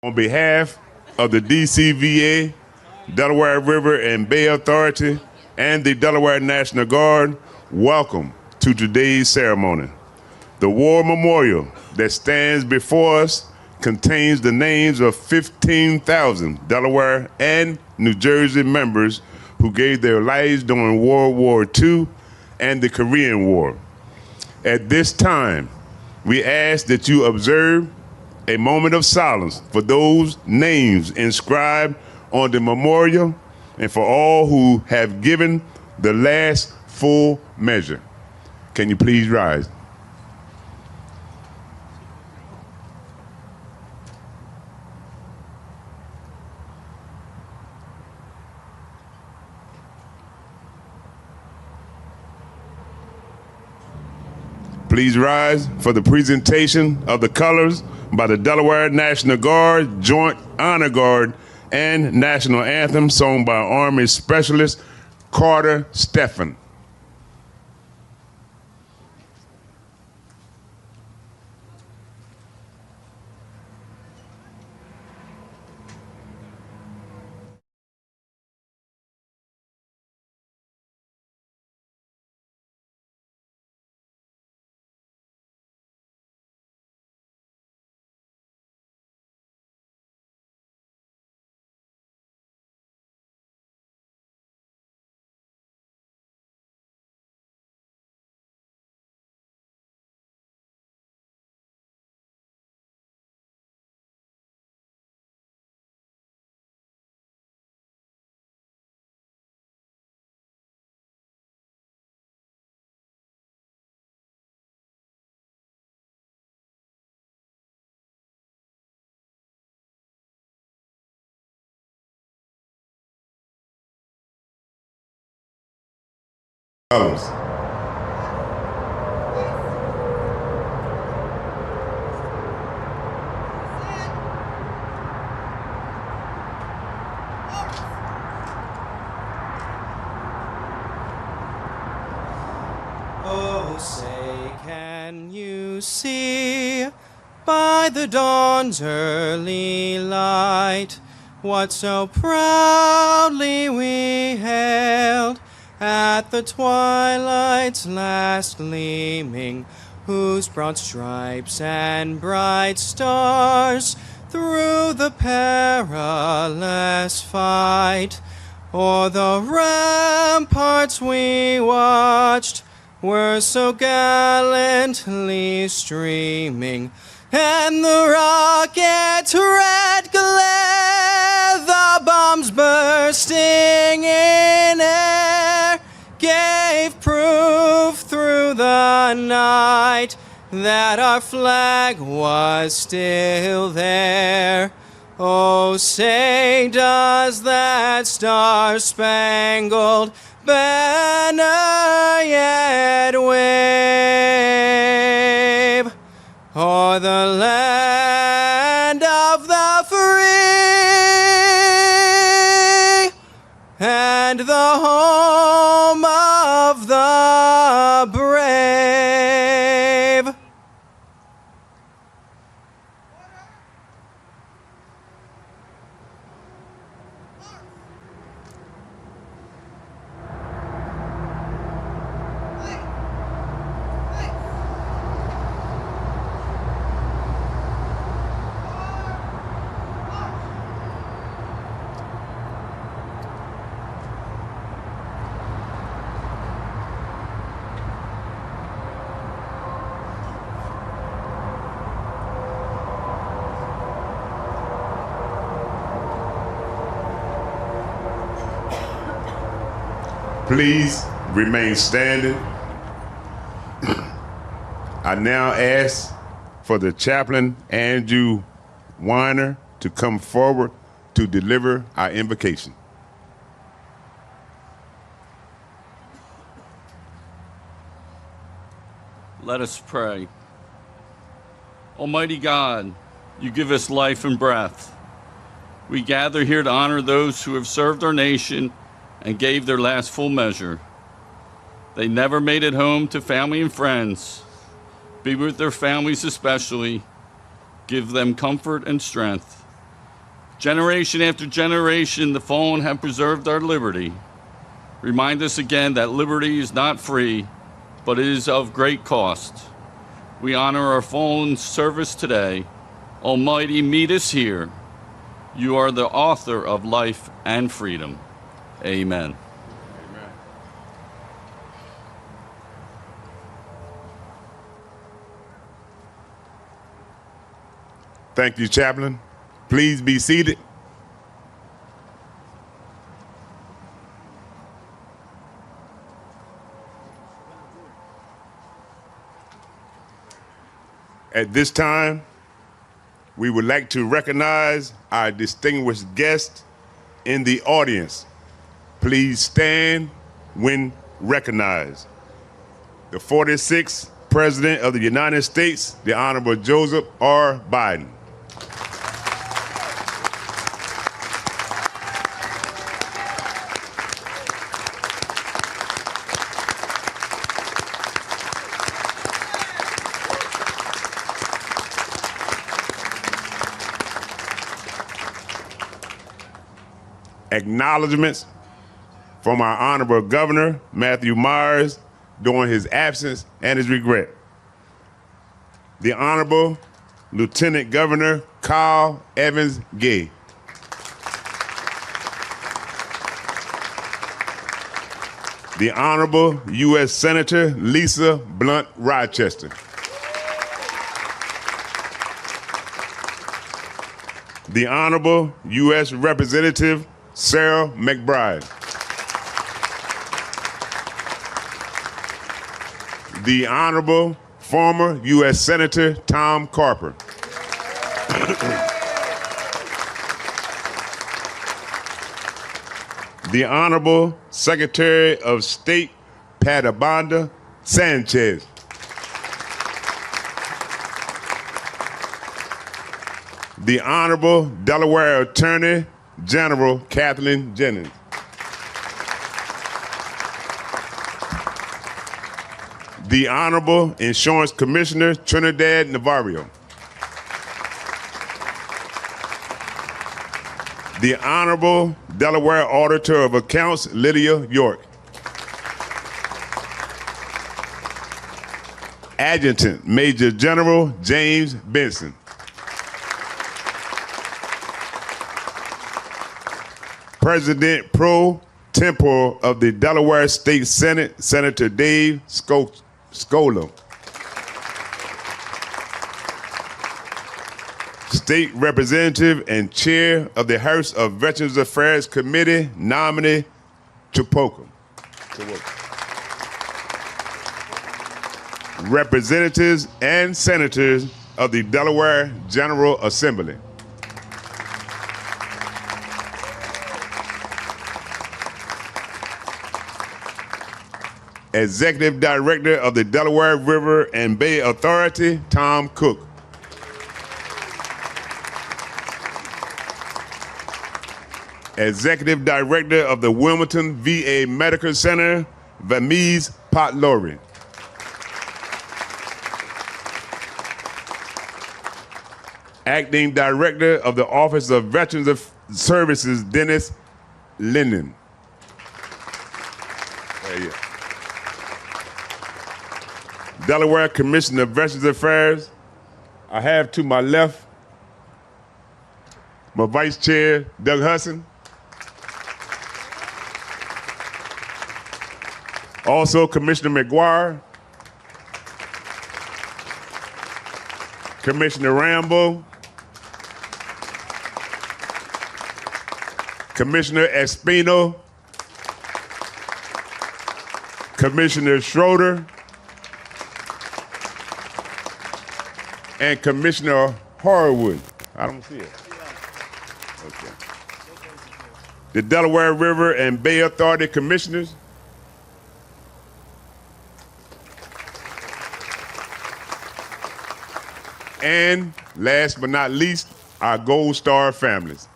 On behalf of the DCVA, Delaware River and Bay Authority, and the Delaware National Guard, welcome to today's ceremony. The war memorial that stands before us contains the names of 15,000 Delaware and New Jersey members who gave their lives during World War II and the Korean War. At this time, we ask that you observe a moment of silence for those names inscribed on the memorial and for all who have given the last full measure. Can you please rise? Please rise for the presentation of the colors by the Delaware National Guard, Joint Honor Guard, and National Anthem sung by Army Specialist Carter Stephan. Colors. Oh, say, can you see by the dawn's early light what so proudly we hailed at the twilight's last gleaming, whose broad stripes and bright stars through the perilous fight o'er the ramparts we watched were so gallantly streaming, and the rocket's red glare, the bombs bursting in air, gave proof through the night that our flag was still there. Oh, say, does that star-spangled banner yet wave o'er the land of the free and the home of the brave? Please remain standing. I now ask for the chaplain, Andrew Weiner, to come forward to deliver our invocation. Let us pray. Almighty God, you give us life and breath. We gather here to honor those who have served our nation and gave their last full measure. They never made it home to family and friends. Be with their families especially. Give them comfort and strength. Generation after generation, the fallen have preserved our liberty. Remind us again that liberty is not free, but it is of great cost. We honor our fallen service today. Almighty, meet us here. You are the author of life and freedom. Amen. Thank you, Chaplain. Please be seated. At this time, we would like to recognize our distinguished guests in the audience. Please stand when recognized. The 46th President of the United States, the Honorable Joseph R. Biden. Acknowledgements from our Honorable Governor, Matthew Myers, during his absence and his regret. The Honorable Lieutenant Governor Carl Evans Gay. The Honorable U.S. Senator Lisa Blunt Rochester. The Honorable U.S. Representative Sarah McBride. The Honorable former U.S. Senator Tom Carper. The Honorable Secretary of State Patabanda Sanchez. The Honorable Delaware Attorney General Kathleen Jennings. The Honorable Insurance Commissioner Trinidad Navarro. The Honorable Delaware Auditor of Accounts Lydia York. Adjutant Major General James Benson. President pro tempore of the Delaware State Senate, Senator Dave Scola. State Representative and Chair of the House of Veterans Affairs Committee, nominee Chupoka. Representatives and Senators of the Delaware General Assembly. Executive Director of the Delaware River and Bay Authority, Tom Cook. Executive Director of the Wilmington VA Medical Center, Vamiz Potlori. Acting Director of the Office of Veterans Services, Dennis Linden. Delaware Commissioner of Veterans Affairs. I have to my left my Vice Chair, Doug Hudson. Also, Commissioner McGuire, Commissioner Rambo, Commissioner Espino, Commissioner Schroeder, and Commissioner Harwood. I don't see it. Okay. The Delaware River and Bay Authority Commissioners. And last but not least, our Gold Star families.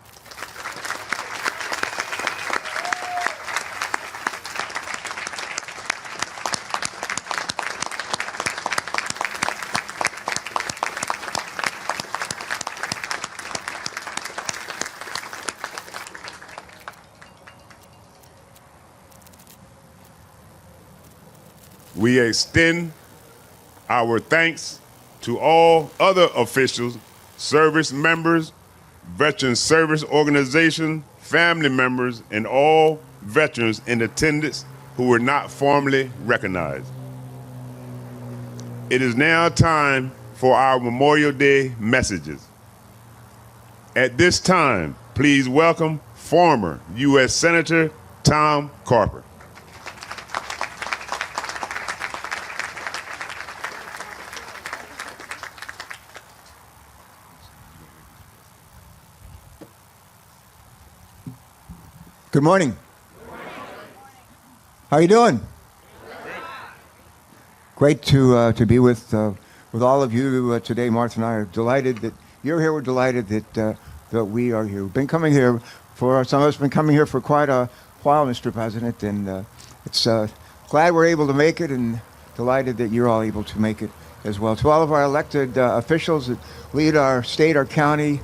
We extend our thanks to all other officials, service members, veteran service organizations, family members, and all veterans in attendance who were not formally recognized. It is now time for our Memorial Day messages. At this time, please welcome former U.S. Senator Tom Carper. Good morning. How are you doing? Great to be with all of you today. Martha and I are delighted that you're here. We're delighted that we are here. We've been coming here for some of us. Been coming here for quite a while, Mr. President, and it's glad we're able to make it, and delighted that you're all able to make it as well. To all of our elected officials that lead our state, our county,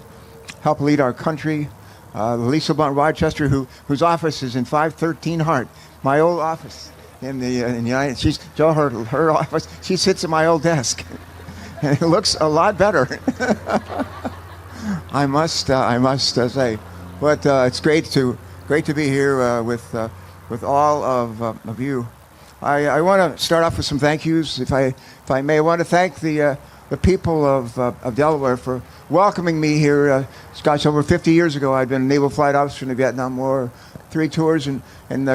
help lead our country. Lisa Blunt Rochester, whose office is in 513 Hart, my old office in the United. She's Joe, her office. She sits at my old desk, and it looks a lot better. I must say, but it's great to be here with all of you. I want to start off with some thank yous, if I may. I want to thank the people of Delaware for welcoming me here. Gosh, over 50 years ago, I'd been a naval flight officer in the Vietnam War, 3 tours, and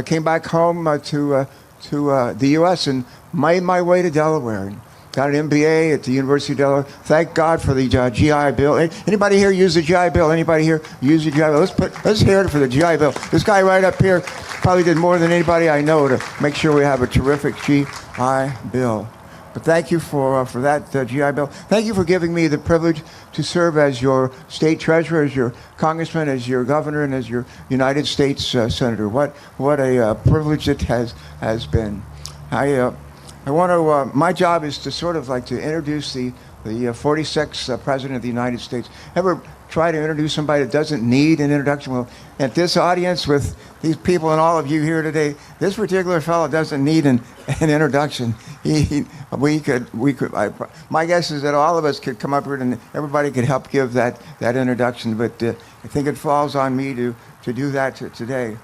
came back home to the U.S. and made my way to Delaware. And got an MBA at the University of Delaware. Thank God for the GI Bill. Anybody here use the GI Bill? Anybody here use the GI Bill? Let's hear it for the GI Bill. This guy right up here probably did more than anybody I know to make sure we have a terrific GI Bill. But thank you for that GI Bill. Thank you for giving me the privilege to serve as your state treasurer, as your congressman, as your governor, and as your United States senator. What a privilege it has been. I want to. My job is to sort of like to introduce the 46th president of the United States. Ever try to introduce somebody that doesn't need an introduction? Well, at this audience with these people and all of you here today, this particular fellow doesn't need an introduction. My guess is that all of us could come up here and everybody could help give that introduction, but I think it falls on me to do that today.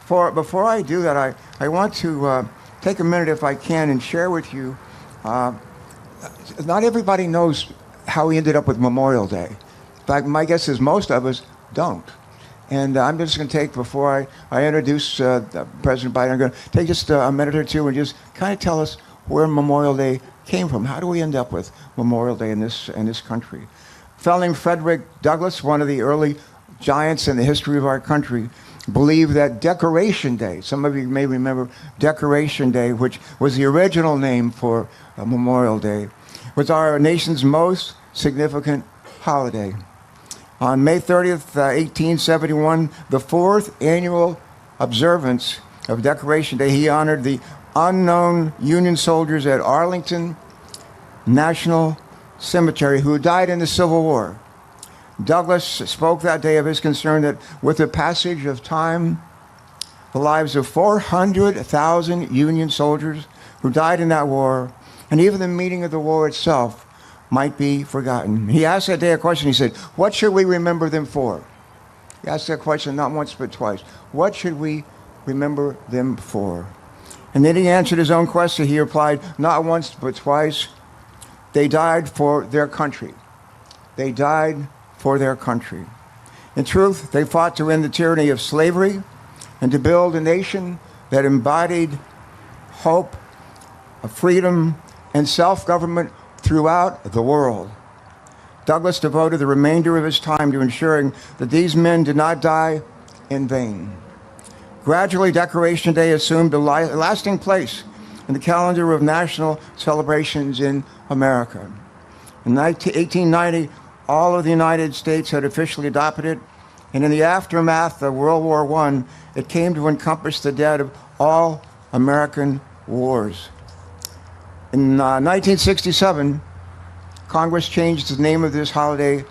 Before I do that, I want to take a minute, if I can, and share with you, not everybody knows how we ended up with Memorial Day. In fact, my guess is most of us don't. And I'm just going to take, before I introduce President Biden, I'm going to take just a minute or two and just kind of tell us where Memorial Day came from. How do we end up with Memorial Day in this country? A fellow named Frederick Douglass, one of the early giants in the history of our country, believed that Decoration Day, some of you may remember Decoration Day, which was the original name for Memorial Day, was our nation's most significant holiday. On May 30th, 1871, the 4th annual observance of Decoration Day, he honored the unknown Union soldiers at Arlington National Cemetery who died in the Civil War. Douglass spoke that day of his concern that with the passage of time, the lives of 400,000 Union soldiers who died in that war, and even the meaning of the war itself, might be forgotten. He asked that day a question. He said, what should we remember them for? He asked that question not once but twice. What should we remember them for? And then he answered his own question. He replied, not once but twice. They died for their country. They died for their country. In truth, they fought to end the tyranny of slavery and to build a nation that embodied hope, freedom, and self-government throughout the world. Douglass devoted the remainder of his time to ensuring that these men did not die in vain. Gradually, Decoration Day assumed a lasting place in the calendar of national celebrations in America. In 1890, all of the United States had officially adopted it, and in the aftermath of World War I, it came to encompass the dead of all American wars. In 1967, Congress changed the name of this holiday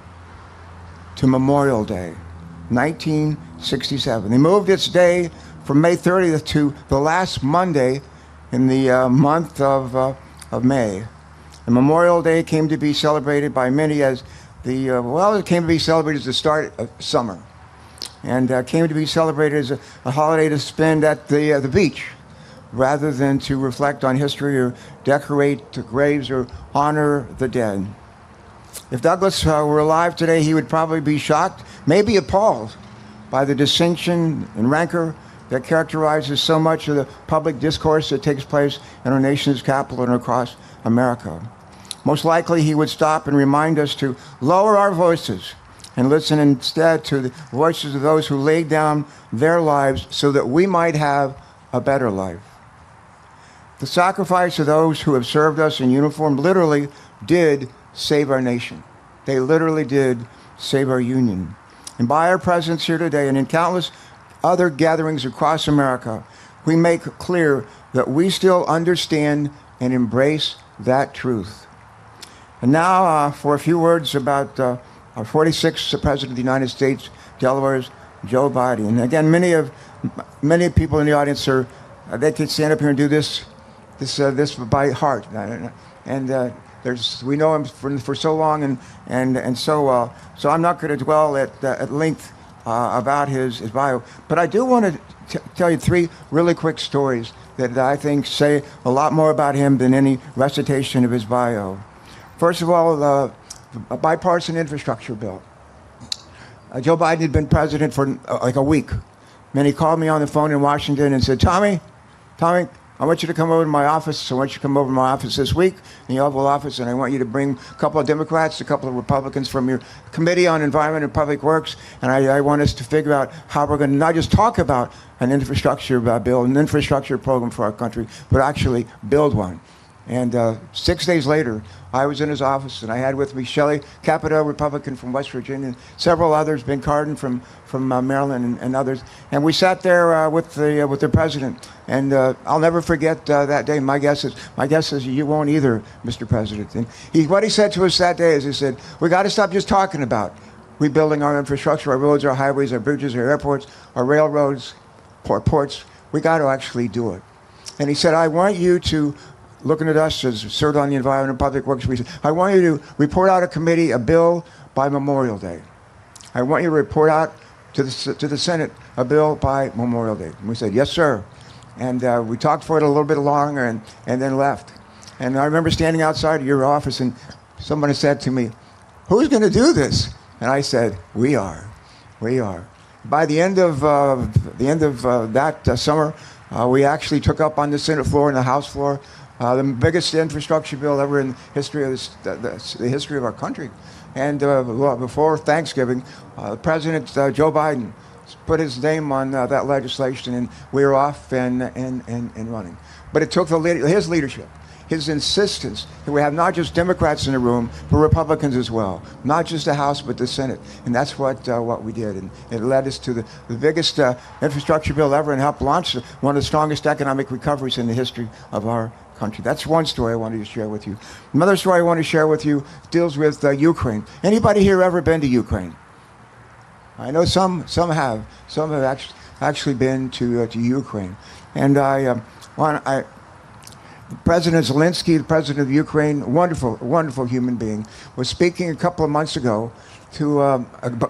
to Memorial Day, 1967. They moved its day from May 30th to the last Monday in the month of May. And Memorial Day came to be celebrated by many as it came to be celebrated as the start of summer, and came to be celebrated as a holiday to spend at the beach, rather than to reflect on history or decorate the graves or honor the dead. If Douglas were alive today, he would probably be shocked, maybe appalled, by the distinction and rancor that characterizes so much of the public discourse that takes place in our nation's capital and across America. Most likely, he would stop and remind us to lower our voices and listen instead to the voices of those who laid down their lives so that we might have a better life. The sacrifice of those who have served us in uniform literally did save our nation. They literally did save our union. And by our presence here today and in countless other gatherings across America, we make clear that we still understand and embrace that truth. And now for a few words about our 46th President of the United States, Delaware's Joe Biden. And again, many people in the audience they could stand up here and do this by heart. And we know him for so long, and so I'm not going to dwell at length about his bio. But I do want to tell you three really quick stories that I think say a lot more about him than any recitation of his bio. First of all, a bipartisan infrastructure bill. Joe Biden had been president for like a week. Then he called me on the phone in Washington and said, Tommy, I want you to come over to my office. I want you to come over to my office this week in the Oval Office, and I want you to bring a couple of Democrats, a couple of Republicans from your Committee on Environment and Public Works, and I want us to figure out how we're going to not just talk about an infrastructure bill, an infrastructure program for our country, but actually build one. And 6 days later, I was in his office, and I had with me Shelley Capito, Republican from West Virginia, and several others, Ben Cardin from Maryland, and others. And we sat there with the president. And I'll never forget that day. My guess is you won't either, Mr. President. And what he said to us that day is, he said, we got to stop just talking about rebuilding our infrastructure, our roads, our highways, our bridges, our airports, our railroads, ports. We got to actually do it. And he said, I want you to, looking at us as served on the Environment and Public Works, I want you to report out a committee, a bill by Memorial Day. I want you to report out to the Senate a bill by Memorial Day. And we said, yes, sir. And we talked for it a little bit longer and then left. And I remember standing outside your office, and somebody said to me, who's going to do this? And I said, we are. We are. By the end of that summer, we actually took up on the Senate floor and the House floor the biggest infrastructure bill ever in history of the history of our country. And before Thanksgiving, President Joe Biden put his name on that legislation, and we were off and running. But it took his leadership, his insistence that we have not just Democrats in the room, but Republicans as well. Not just the House, but the Senate. And that's what we did. And it led us to the biggest infrastructure bill ever, and helped launch one of the strongest economic recoveries in the history of our country. That's one story I wanted to share with you. Another story I want to share with you deals with Ukraine. Anybody here ever been to Ukraine? I know some have. Some have actually been to Ukraine. And President Zelensky, the president of Ukraine, wonderful human being, was speaking a couple of months ago to a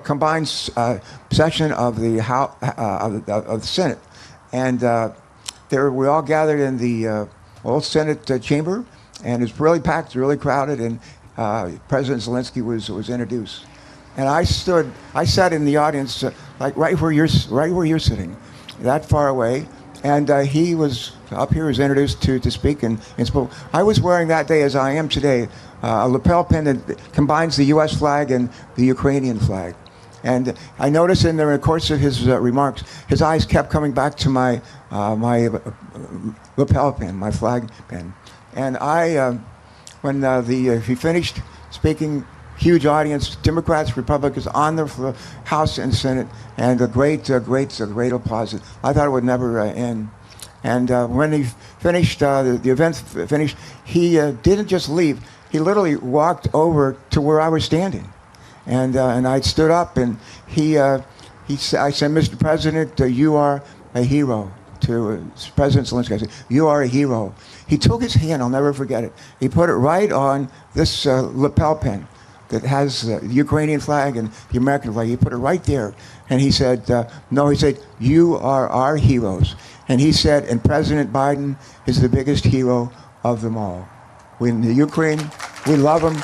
combined session of the House, of the Senate, and we all gathered in the old Senate chamber, and it's really packed, really crowded, and President Zelensky was introduced. And I sat in the audience, like right where you're sitting, that far away, and he was up here, was introduced to speak and spoke. I was wearing that day, as I am today, a lapel pin that combines the U.S. flag and the Ukrainian flag. And I noticed in the course of his remarks, his eyes kept coming back to my lapel pin, my flag pin. And when he finished speaking, huge audience, Democrats, Republicans on the House and Senate, and a great applause. I thought it would never end. And when he finished, the event finished, he didn't just leave. He literally walked over to where I was standing. And I stood up, and I said, Mr. President, you are a hero to President Zelensky. I said, "You are a hero." He took his hand, I'll never forget it. He put it right on this lapel pin that has the Ukrainian flag and the American flag. He put it right there. And he said, no, he said, "You are our heroes." And he said, and President Biden is the biggest hero of them all. We in the Ukraine, we love him,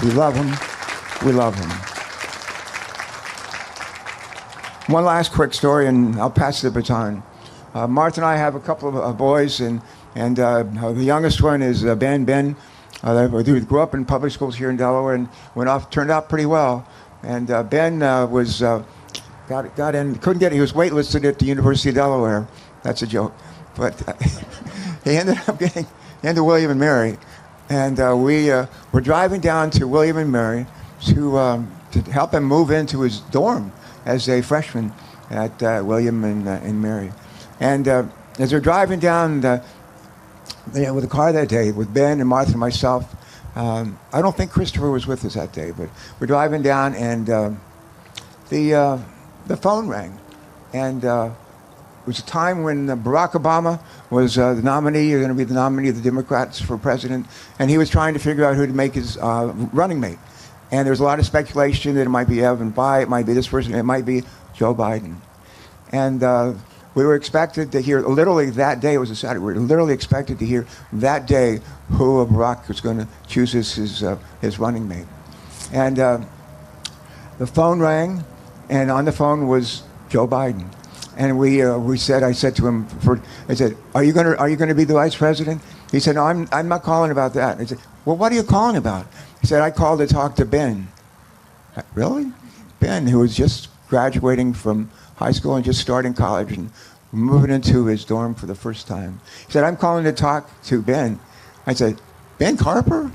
we love him, we love him. One last quick story, and I'll pass the baton. Martha and I have a couple of boys, and the youngest one is Ben. They grew up in public schools here in Delaware and turned out pretty well. And Ben got in, couldn't get, he was waitlisted at the University of Delaware. That's a joke. But he ended up getting into William and Mary. And we were driving down to William and Mary to help him move into his dorm as a freshman at William and Mary. And as we're driving down with the car that day with Ben and Martha and myself, I don't think Christopher was with us that day, but we're driving down and the phone rang. And it was a time when Barack Obama was the nominee, going to be the nominee of the Democrats for president, and he was trying to figure out who to make his running mate. And there was a lot of speculation that it might be Evan Bayh, it might be this person, it might be Joe Biden. And we were expected to hear, literally that day, it was a Saturday, we were literally expected to hear that day who Barack was going to choose as his running mate. And the phone rang, and on the phone was Joe Biden. And I said to him, I said, are you going to be the vice president? He said, no, I'm not calling about that. I said, well, what are you calling about? He said, I called to talk to Ben. Really? Ben, who was just graduating from high school and just starting college and moving into his dorm for the first time. He said, I'm calling to talk to Ben. I said, Ben Carper?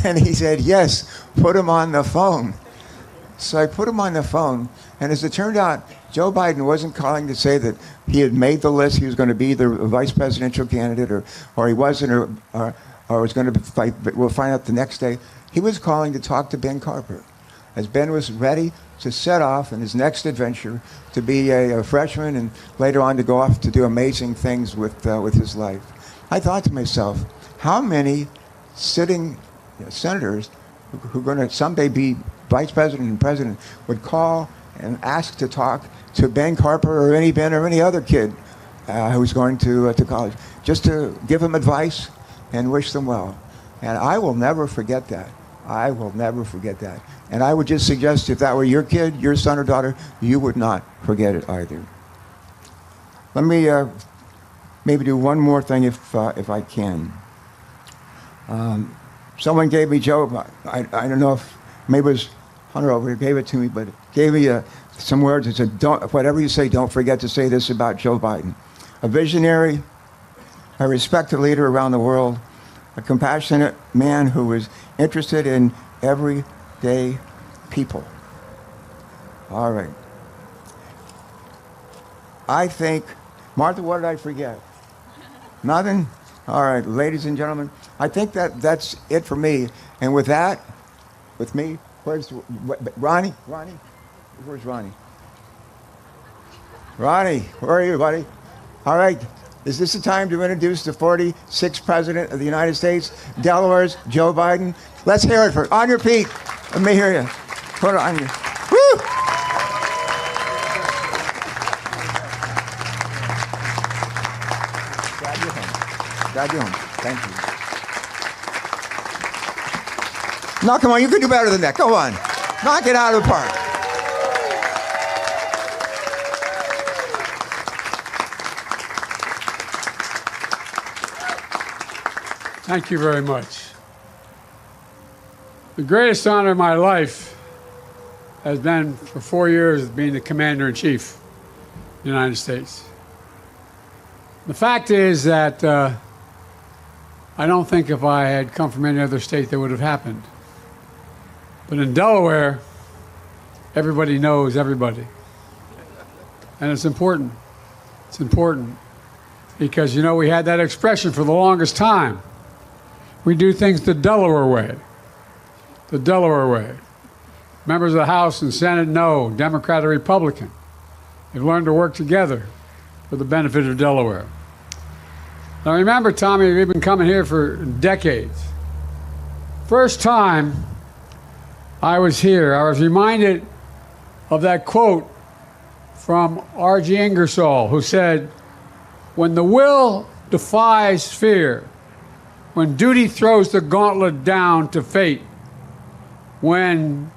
And he said, yes, put him on the phone. So I put him on the phone, and as it turned out, Joe Biden wasn't calling to say that he had made the list, he was going to be the vice presidential candidate, or he wasn't, or was going to fight, but we'll find out the next day. He was calling to talk to Ben Carper, as Ben was ready to set off in his next adventure to be a freshman and later on to go off to do amazing things with his life. I thought to myself, how many sitting senators who are going to someday be vice president and president would call and ask to talk to Ben Carper or any Ben or any other kid who's going to college, just to give them advice and wish them well. And I will never forget that. I will never forget that. And I would just suggest if that were your kid, your son or daughter, you would not forget it either. Let me maybe do one more thing if I can. Someone gave me, Joe, I don't know if, maybe it was Hunter over here gave it to me, but gave me some words that said, whatever you say, don't forget to say this about Joe Biden. A visionary, a respected leader around the world, a compassionate man who was interested in everyday people. All right. I think, Martha, what did I forget? Nothing? All right, ladies and gentlemen, I think that's it for me. And with that, with me, where's Ronnie? Ronnie? Where's Ronnie? Ronnie, where are you, buddy? All right. Is this the time to introduce the 46th President of the United States, Delaware's Joe Biden? Let's hear it on your feet. Let me hear you. Put it on your... Woo! Glad you're home. Thank you. No, come on, you can do better than that. Go on. Knock it out of the park. Thank you very much. The greatest honor of my life has been for 4 years being the Commander-in-Chief of the United States. The fact is that I don't think if I had come from any other state that would have happened. But in Delaware, everybody knows everybody. And it's important. It's important because, you know, we had that expression for the longest time. We do things the Delaware way. The Delaware way. Members of the House and Senate know, Democrat or Republican. They've learned to work together. for the benefit of Delaware. Now remember, Tommy, we've been coming here for decades. First time I was here, I was reminded of that quote from R.G. Ingersoll, who said, "When the will defies fear, when duty throws the gauntlet down to fate, when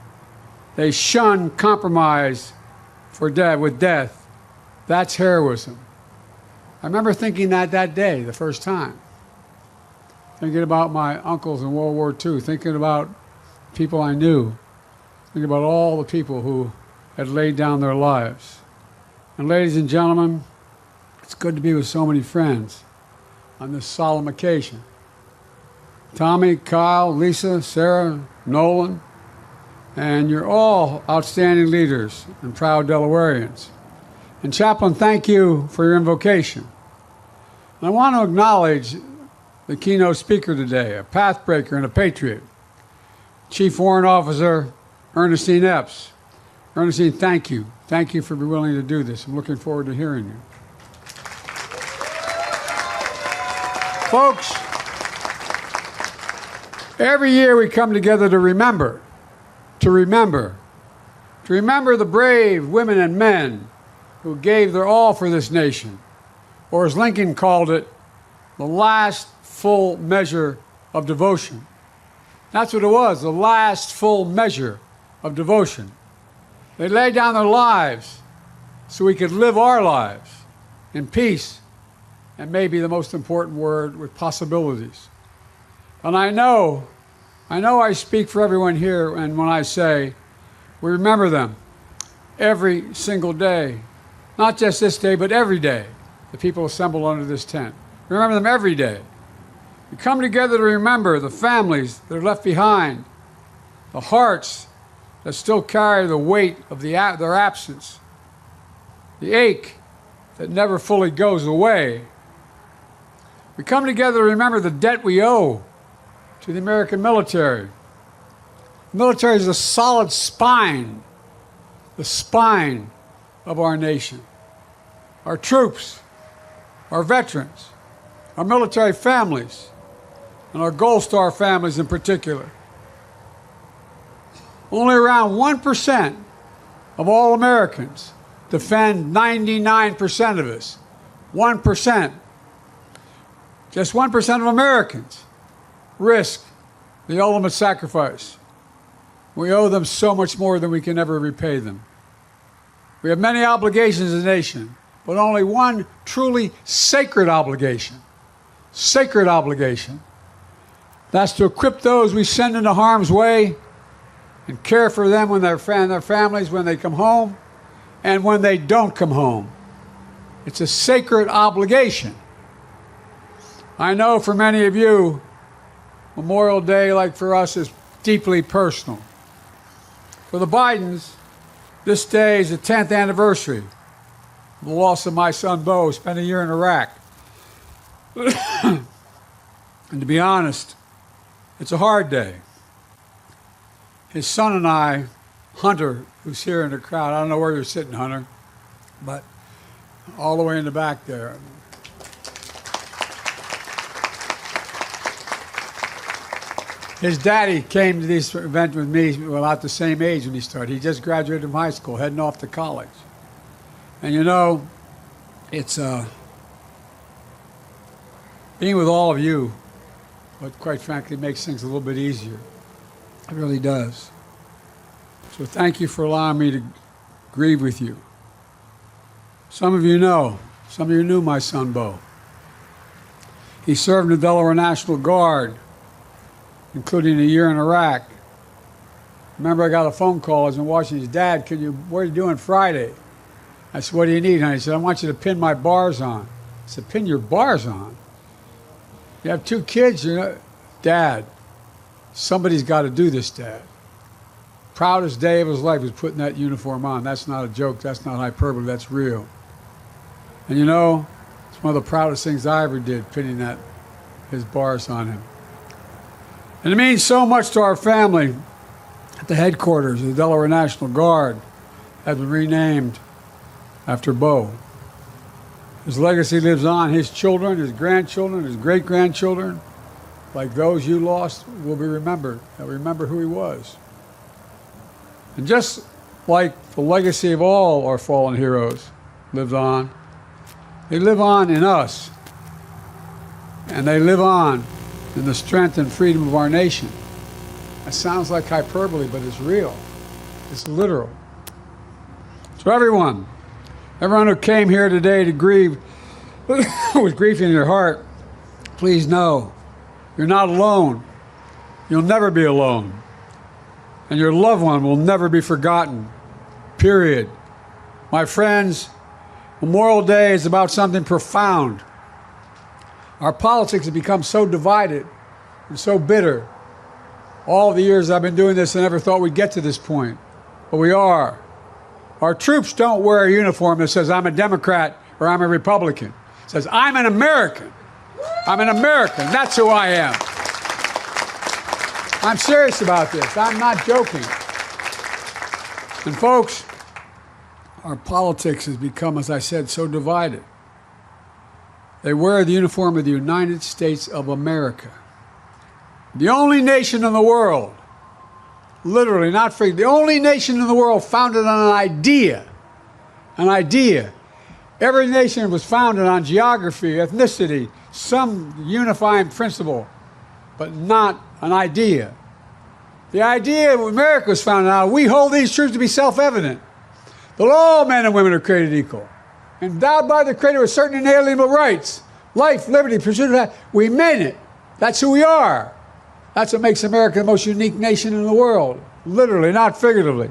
they shun compromise with death, that's heroism." I remember thinking that day, the first time. Thinking about my uncles in World War II, thinking about people I knew, thinking about all the people who had laid down their lives. And ladies and gentlemen, it's good to be with so many friends on this solemn occasion. Tommy, Kyle, Lisa, Sarah, Nolan, and you're all outstanding leaders and proud Delawareans. And Chaplain, thank you for your invocation. And I want to acknowledge the keynote speaker today, a pathbreaker and a patriot, Chief Warrant Officer Ernestine Epps. Ernestine, thank you. Thank you for being willing to do this. I'm looking forward to hearing you. Folks, every year we come together to remember the brave women and men who gave their all for this nation, or as Lincoln called it, the last full measure of devotion. That's what it was, the last full measure of devotion. They laid down their lives so we could live our lives in peace, and maybe the most important word, with possibilities. And I know I speak for everyone here, and when I say we remember them every single day, not just this day, but every day, the people assembled under this tent. Remember them every day. We come together to remember the families that are left behind, the hearts that still carry the weight of their absence, the ache that never fully goes away. We come together to remember the debt we owe to the American military. The military is the solid spine, the spine of our nation. Our troops, our veterans, our military families, and our Gold Star families in particular. Only around 1% of all Americans defend 99% of us. 1%. Just 1% of Americans risk the ultimate sacrifice. We owe them so much more than we can ever repay them. We have many obligations as a nation, but only one truly sacred obligation. Sacred obligation. That's to equip those we send into harm's way and care for them when their families when they come home and when they don't come home. It's a sacred obligation. I know for many of you, Memorial Day, like for us, is deeply personal. For the Bidens, this day is the 10th anniversary of the loss of my son, Bo, who spent a year in Iraq. And to be honest, it's a hard day. His son and I, Hunter, who's here in the crowd, I don't know where you're sitting, Hunter, but all the way in the back there. His daddy came to this event with me about the same age when he started. He just graduated from high school, heading off to college. And you know, it's being with all of you, but quite frankly, makes things a little bit easier. It really does. So thank you for allowing me to grieve with you. Some of you knew my son, Bo. He served in the Delaware National Guard, including a year in Iraq. Remember, I got a phone call. I was in Washington. Dad, what are you doing Friday? I said, what do you need, honey? He said, I want you to pin my bars on. I said, pin your bars on? You have 2 kids, Dad, somebody's got to do this, Dad. Proudest day of his life was putting that uniform on. That's not a joke. That's not hyperbole. That's real. And you know, it's one of the proudest things I ever did, pinning his bars on him. And it means so much to our family that the headquarters of the Delaware National Guard has been renamed after Bo. His legacy lives on. His children, his grandchildren, his great-grandchildren, like those you lost, will be remembered. They'll remember who he was. And just like the legacy of all our fallen heroes lives on, they live on in us. And they live on in the strength and freedom of our nation. That sounds like hyperbole, but it's real. It's literal. So everyone who came here today to grieve with grief in your heart, please know you're not alone. You'll never be alone. And your loved one will never be forgotten. Period. My friends, Memorial Day is about something profound. Our politics have become so divided and so bitter. All the years I've been doing this, I never thought we'd get to this point. But we are. Our troops don't wear a uniform that says, I'm a Democrat or I'm a Republican. It says, I'm an American. I'm an American. That's who I am. I'm serious about this. I'm not joking. And folks, our politics has become, as I said, so divided. They wear the uniform of the United States of America. The only nation in the world, literally, not free, the only nation in the world founded on an idea. An idea. Every nation was founded on geography, ethnicity, some unifying principle, but not an idea. The idea of America was founded on, we hold these truths to be self-evident, that all men and women are created equal, endowed by the Creator with certain inalienable rights, life, liberty, pursuit of happiness. We mean it. That's who we are. That's what makes America the most unique nation in the world, literally, not figuratively.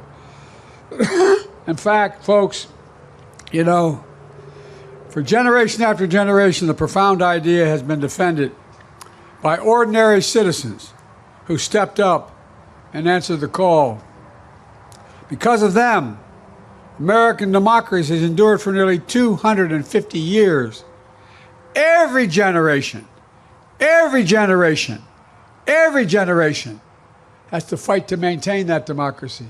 In fact, folks, you know, for generation after generation, the profound idea has been defended by ordinary citizens who stepped up and answered the call. Because of them, American democracy has endured for nearly 250 years. Every generation has to fight to maintain that democracy.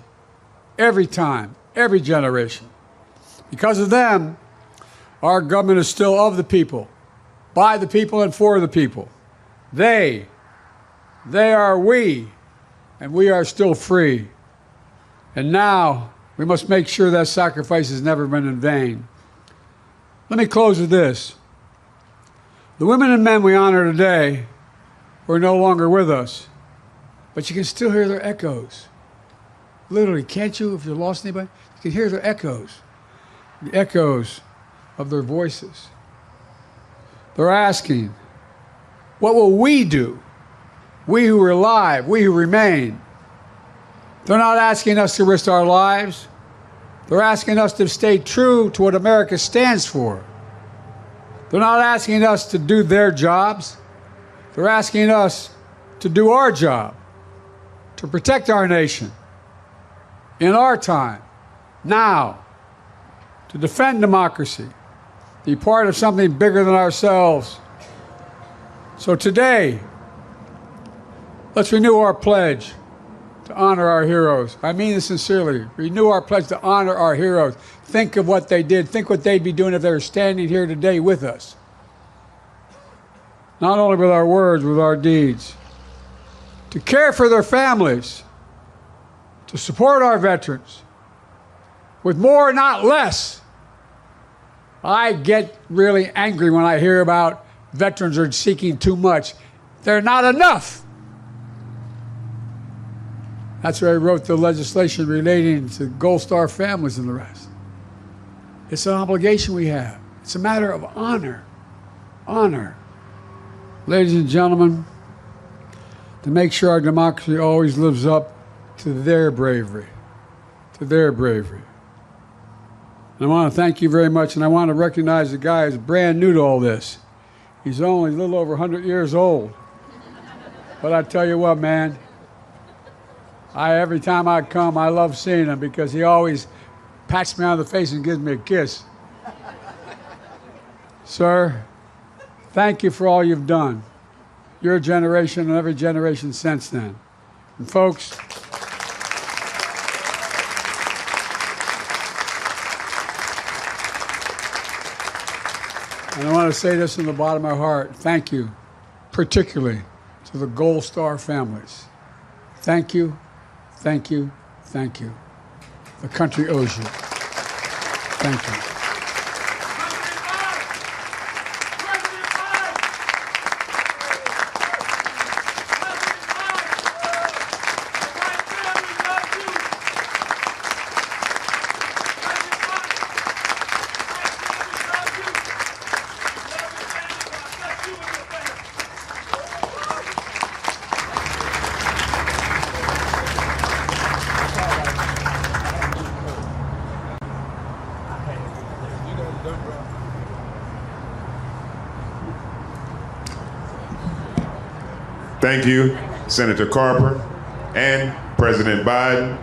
Every time, every generation. Because of them, our government is still of the people, by the people and for the people. They are we, and we are still free. And now, we must make sure that sacrifice has never been in vain. Let me close with this. The women and men we honor today are no longer with us, but you can still hear their echoes. Literally, can't you, if you lost anybody? You can hear their echoes, the echoes of their voices. They're asking, what will we do? We who are alive, we who remain. They're not asking us to risk our lives. They're asking us to stay true to what America stands for. They're not asking us to do their jobs. They're asking us to do our job, to protect our nation in our time, now, to defend democracy, be part of something bigger than ourselves. So today, let's renew our pledge to honor our heroes. I mean this sincerely. Renew our pledge to honor our heroes. Think of what they did. Think what they'd be doing if they were standing here today with us. Not only with our words, with our deeds. To care for their families. To support our veterans. With more, not less. I get really angry when I hear about veterans are seeking too much. They're not enough. That's why I wrote the legislation relating to Gold Star families and the rest. It's an obligation we have. It's a matter of honor. Honor. Ladies and gentlemen, to make sure our democracy always lives up to their bravery. To their bravery. And I want to thank you very much, and I want to recognize the guy who's brand new to all this. He's only a little over 100 years old. But I tell you what, man, every time I come, I love seeing him because he always pats me on the face and gives me a kiss. Sir, thank you for all you've done. Your generation and every generation since then. And folks, And I want to say this from the bottom of my heart. Thank you, particularly to the Gold Star families. Thank you, thank you, thank you. The country owes you. Thank you. Thank you, Senator Carper and President Biden.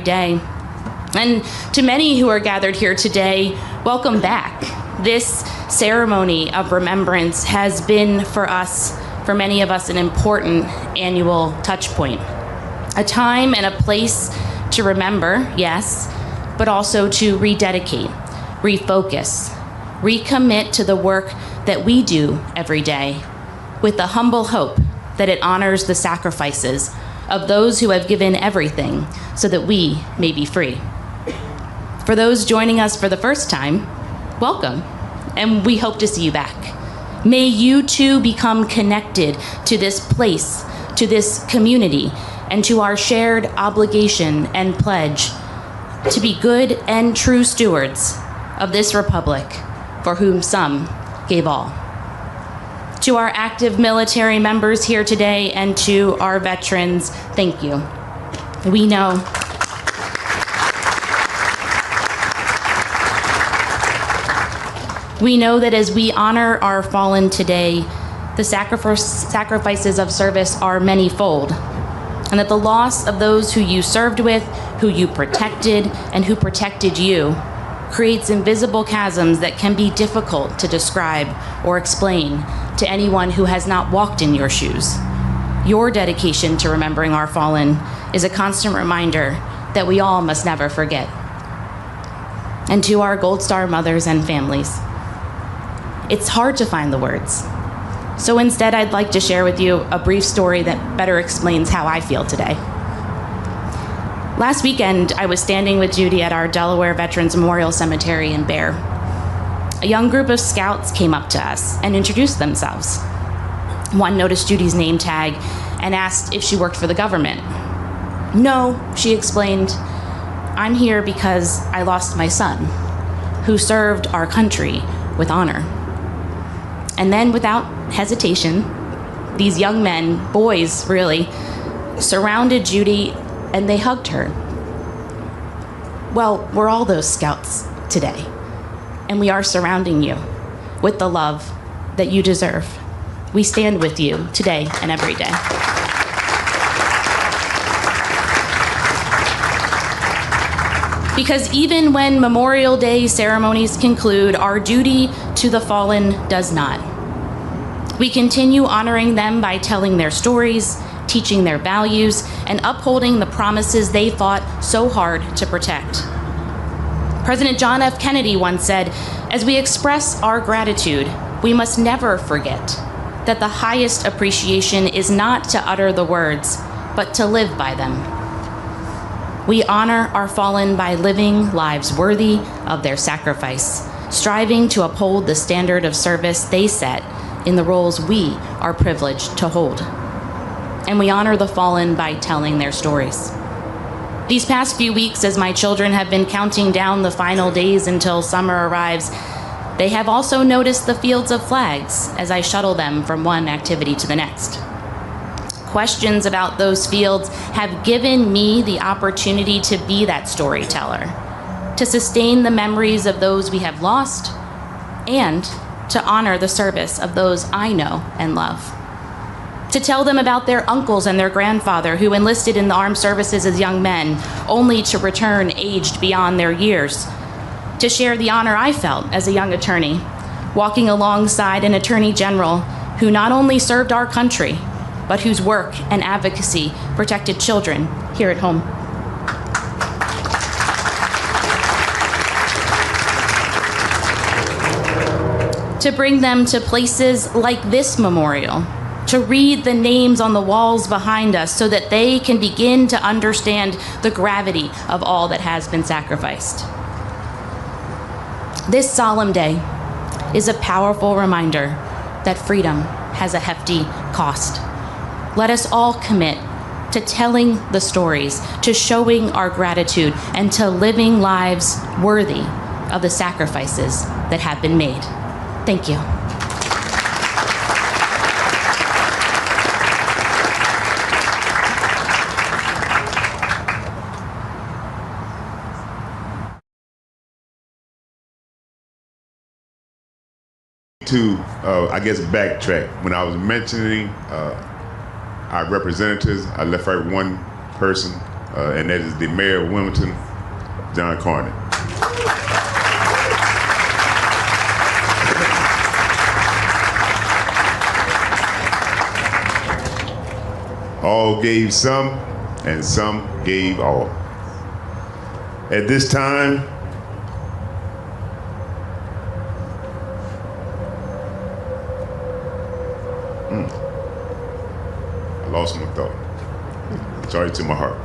Day. And to many who are gathered here today, welcome back. This ceremony of remembrance has been for many of us, an important annual touch point. A time and a place to remember, yes, but also to rededicate, refocus, recommit to the work that we do every day, with the humble hope that it honors the sacrifices of those who have given everything so that we may be free. For those joining us for the first time, welcome, and we hope to see you back. May you too become connected to this place, to this community, and to our shared obligation and pledge to be good and true stewards of this republic for whom some gave all. To our active military members here today and to our veterans, thank you. We know that as we honor our fallen today, the sacrifices of service are manyfold, and that the loss of those who you served with, who you protected, and who protected you creates invisible chasms that can be difficult to describe or explain to anyone who has not walked in your shoes. Your dedication to remembering our fallen is a constant reminder that we all must never forget. And to our Gold Star mothers and families, it's hard to find the words. So instead, I'd like to share with you a brief story that better explains how I feel today. Last weekend, I was standing with Judy at our Delaware Veterans Memorial Cemetery in Bear. A young group of scouts came up to us and introduced themselves. One noticed Judy's name tag and asked if she worked for the government. No, she explained, I'm here because I lost my son, who served our country with honor. And then without hesitation, these young men, boys really, surrounded Judy and they hugged her. Well, we're all those scouts today, and we are surrounding you with the love that you deserve. We stand with you today and every day. Because even when Memorial Day ceremonies conclude, our duty to the fallen does not. We continue honoring them by telling their stories, teaching their values, and upholding the promises they fought so hard to protect. President John F. Kennedy once said, "As we express our gratitude, we must never forget that the highest appreciation is not to utter the words, but to live by them." We honor our fallen by living lives worthy of their sacrifice, striving to uphold the standard of service they set in the roles we are privileged to hold. And we honor the fallen by telling their stories. These past few weeks, as my children have been counting down the final days until summer arrives, they have also noticed the fields of flags as I shuttle them from one activity to the next. Questions about those fields have given me the opportunity to be that storyteller, to sustain the memories of those we have lost, and to honor the service of those I know and love. To tell them about their uncles and their grandfather who enlisted in the armed services as young men, only to return aged beyond their years. To share the honor I felt as a young attorney, walking alongside an attorney general who not only served our country, but whose work and advocacy protected children here at home. To bring them to places like this memorial, to read the names on the walls behind us so that they can begin to understand the gravity of all that has been sacrificed. This solemn day is a powerful reminder that freedom has a hefty cost. Let us all commit to telling the stories, to showing our gratitude, and to living lives worthy of the sacrifices that have been made. Thank you. To, I guess, backtrack. When I was mentioning our representatives, I left out one person, and that is the mayor of Wilmington, John Carney. All gave some, and some gave all. At this time, I lost my thought. Sorry to my heart.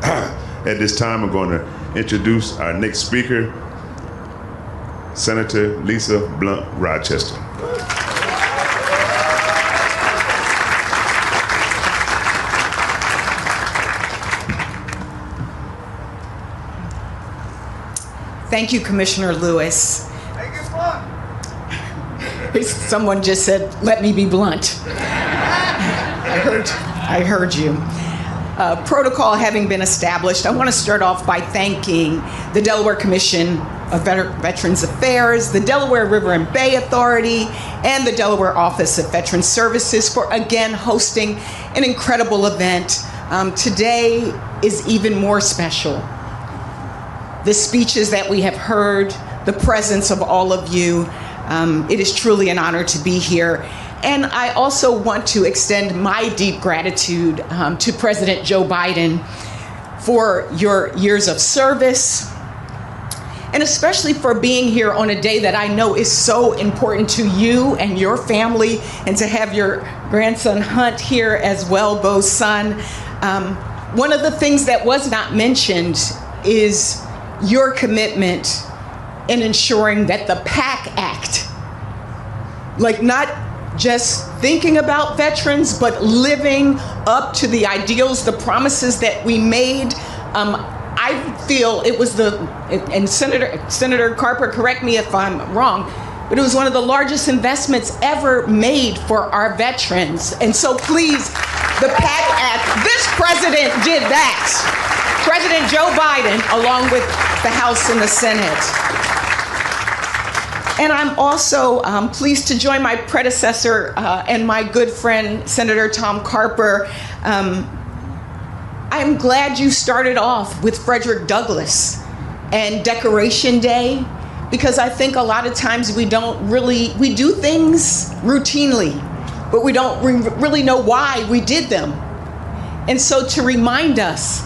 At this time, I'm going to introduce our next speaker, Senator Lisa Blunt Rochester. Thank you, Commissioner Lewis. Someone just said, "Let me be blunt." I heard you. Protocol having been established, I want to start off by thanking the Delaware Commission of Veterans Affairs, the Delaware River and Bay Authority, and the Delaware Office of Veteran Services for again hosting an incredible event. Today is even more special. The speeches that we have heard, the presence of all of you, it is truly an honor to be here. And I also want to extend my deep gratitude to President Joe Biden for your years of service, and especially for being here on a day that I know is so important to you and your family, and to have your grandson Hunt here as well, Bo's son. One of the things that was not mentioned is your commitment in ensuring that the PAC Act, like not just thinking about veterans, but living up to the ideals, the promises that we made. I feel it was and Senator Carper, correct me if I'm wrong, but it was one of the largest investments ever made for our veterans. And so please, the PAC Act, this president did that. President Joe Biden, along with the House and the Senate. And I'm also pleased to join my predecessor and my good friend, Senator Tom Carper. I'm glad you started off with Frederick Douglass and Decoration Day, because I think a lot of times we do things routinely, but we don't really know why we did them. And so to remind us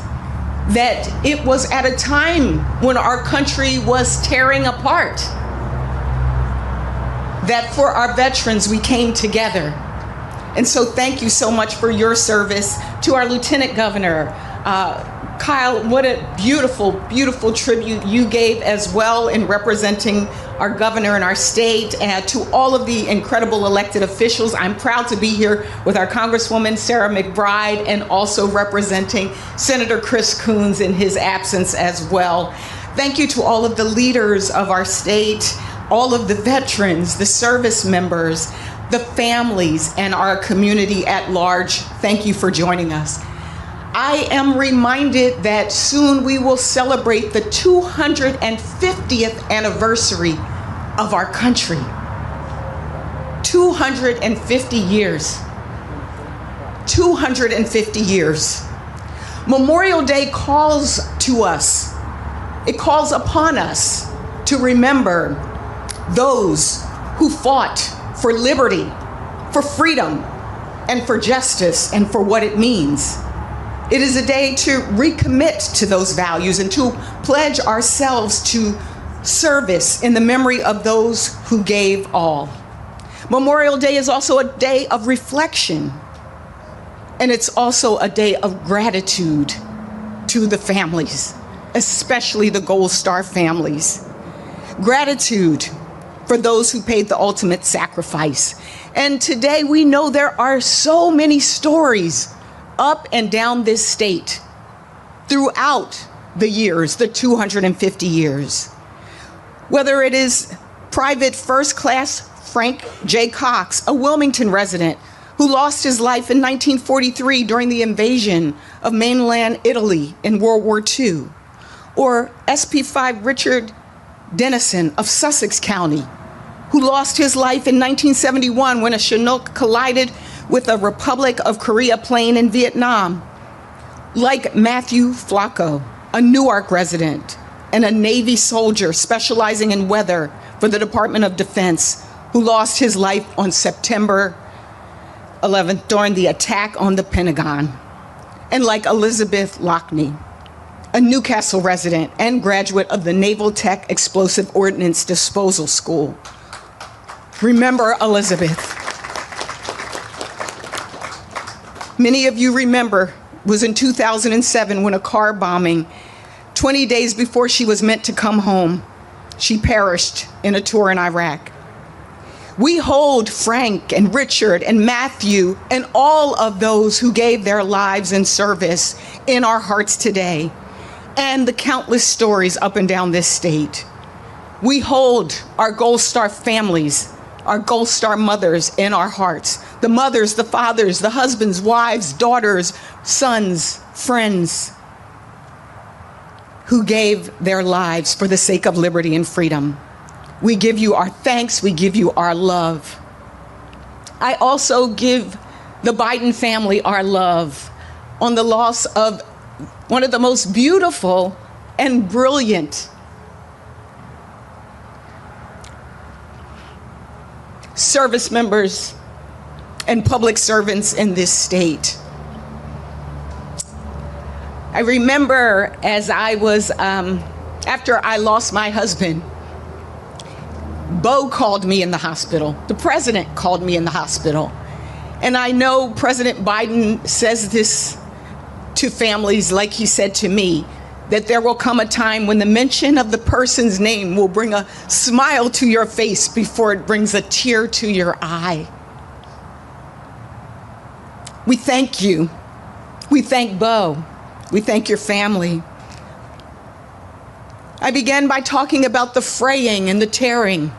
that it was at a time when our country was tearing apart, that for our veterans we came together. And so thank you so much for your service. To our Lieutenant Governor, Kyle, what a beautiful, beautiful tribute you gave as well in representing our governor in our state. And to all of the incredible elected officials, I'm proud to be here with our Congresswoman Sarah McBride and also representing Senator Chris Coons in his absence as well. Thank you to all of the leaders of our state, all of the veterans, the service members, the families, and our community at large. Thank you for joining us. I am reminded that soon we will celebrate the 250th anniversary of our country. 250 years. 250 years. Memorial Day calls to us. It calls upon us to remember those who fought for liberty, for freedom, and for justice, and for what it means. It is a day to recommit to those values and to pledge ourselves to service in the memory of those who gave all. Memorial Day is also a day of reflection, and it's also a day of gratitude to the families, especially the Gold Star families. Gratitude for those who paid the ultimate sacrifice. And today we know there are so many stories up and down this state throughout the years, the 250 years. Whether it is Private First Class Frank J. Cox, a Wilmington resident who lost his life in 1943 during the invasion of mainland Italy in World War II, or SP5 Richard Dennison of Sussex County, who lost his life in 1971 when a Chinook collided with a Republic of Korea plane in Vietnam. Like Matthew Flacco, a Newark resident and a Navy soldier specializing in weather for the Department of Defense, who lost his life on September 11th during the attack on the Pentagon. And like Elizabeth Lockney, a Newcastle resident and graduate of the Naval Tech Explosive Ordnance Disposal School. Remember Elizabeth. Many of you remember was in 2007 when a car bombing, 20 days before she was meant to come home, she perished in a tour in Iraq. We hold Frank and Richard and Matthew and all of those who gave their lives in service in our hearts today, and the countless stories up and down this state. We hold our Gold Star families, our Gold Star mothers in our hearts. The mothers, the fathers, the husbands, wives, daughters, sons, friends who gave their lives for the sake of liberty and freedom. We give you our thanks, we give you our love. I also give the Biden family our love on the loss of one of the most beautiful and brilliant service members and public servants in this state. I remember as I was, after I lost my husband, Bo called me in the hospital. The president called me in the hospital. And I know President Biden says this to families like he said to me, that there will come a time when the mention of the person's name will bring a smile to your face before it brings a tear to your eye. We thank you. We thank Bo. We thank your family. I began by talking about the fraying and the tearing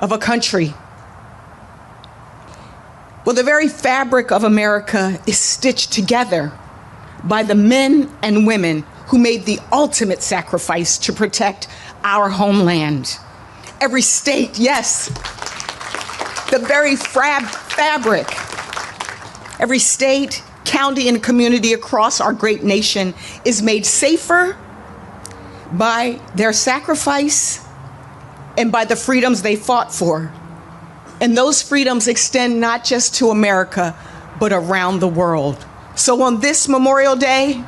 of a country. Well, the very fabric of America is stitched together by the men and women who made the ultimate sacrifice to protect our homeland. Every state, yes, the very fabric. Every state, county, and community across our great nation is made safer by their sacrifice and by the freedoms they fought for. And those freedoms extend not just to America, but around the world. So on this Memorial Day,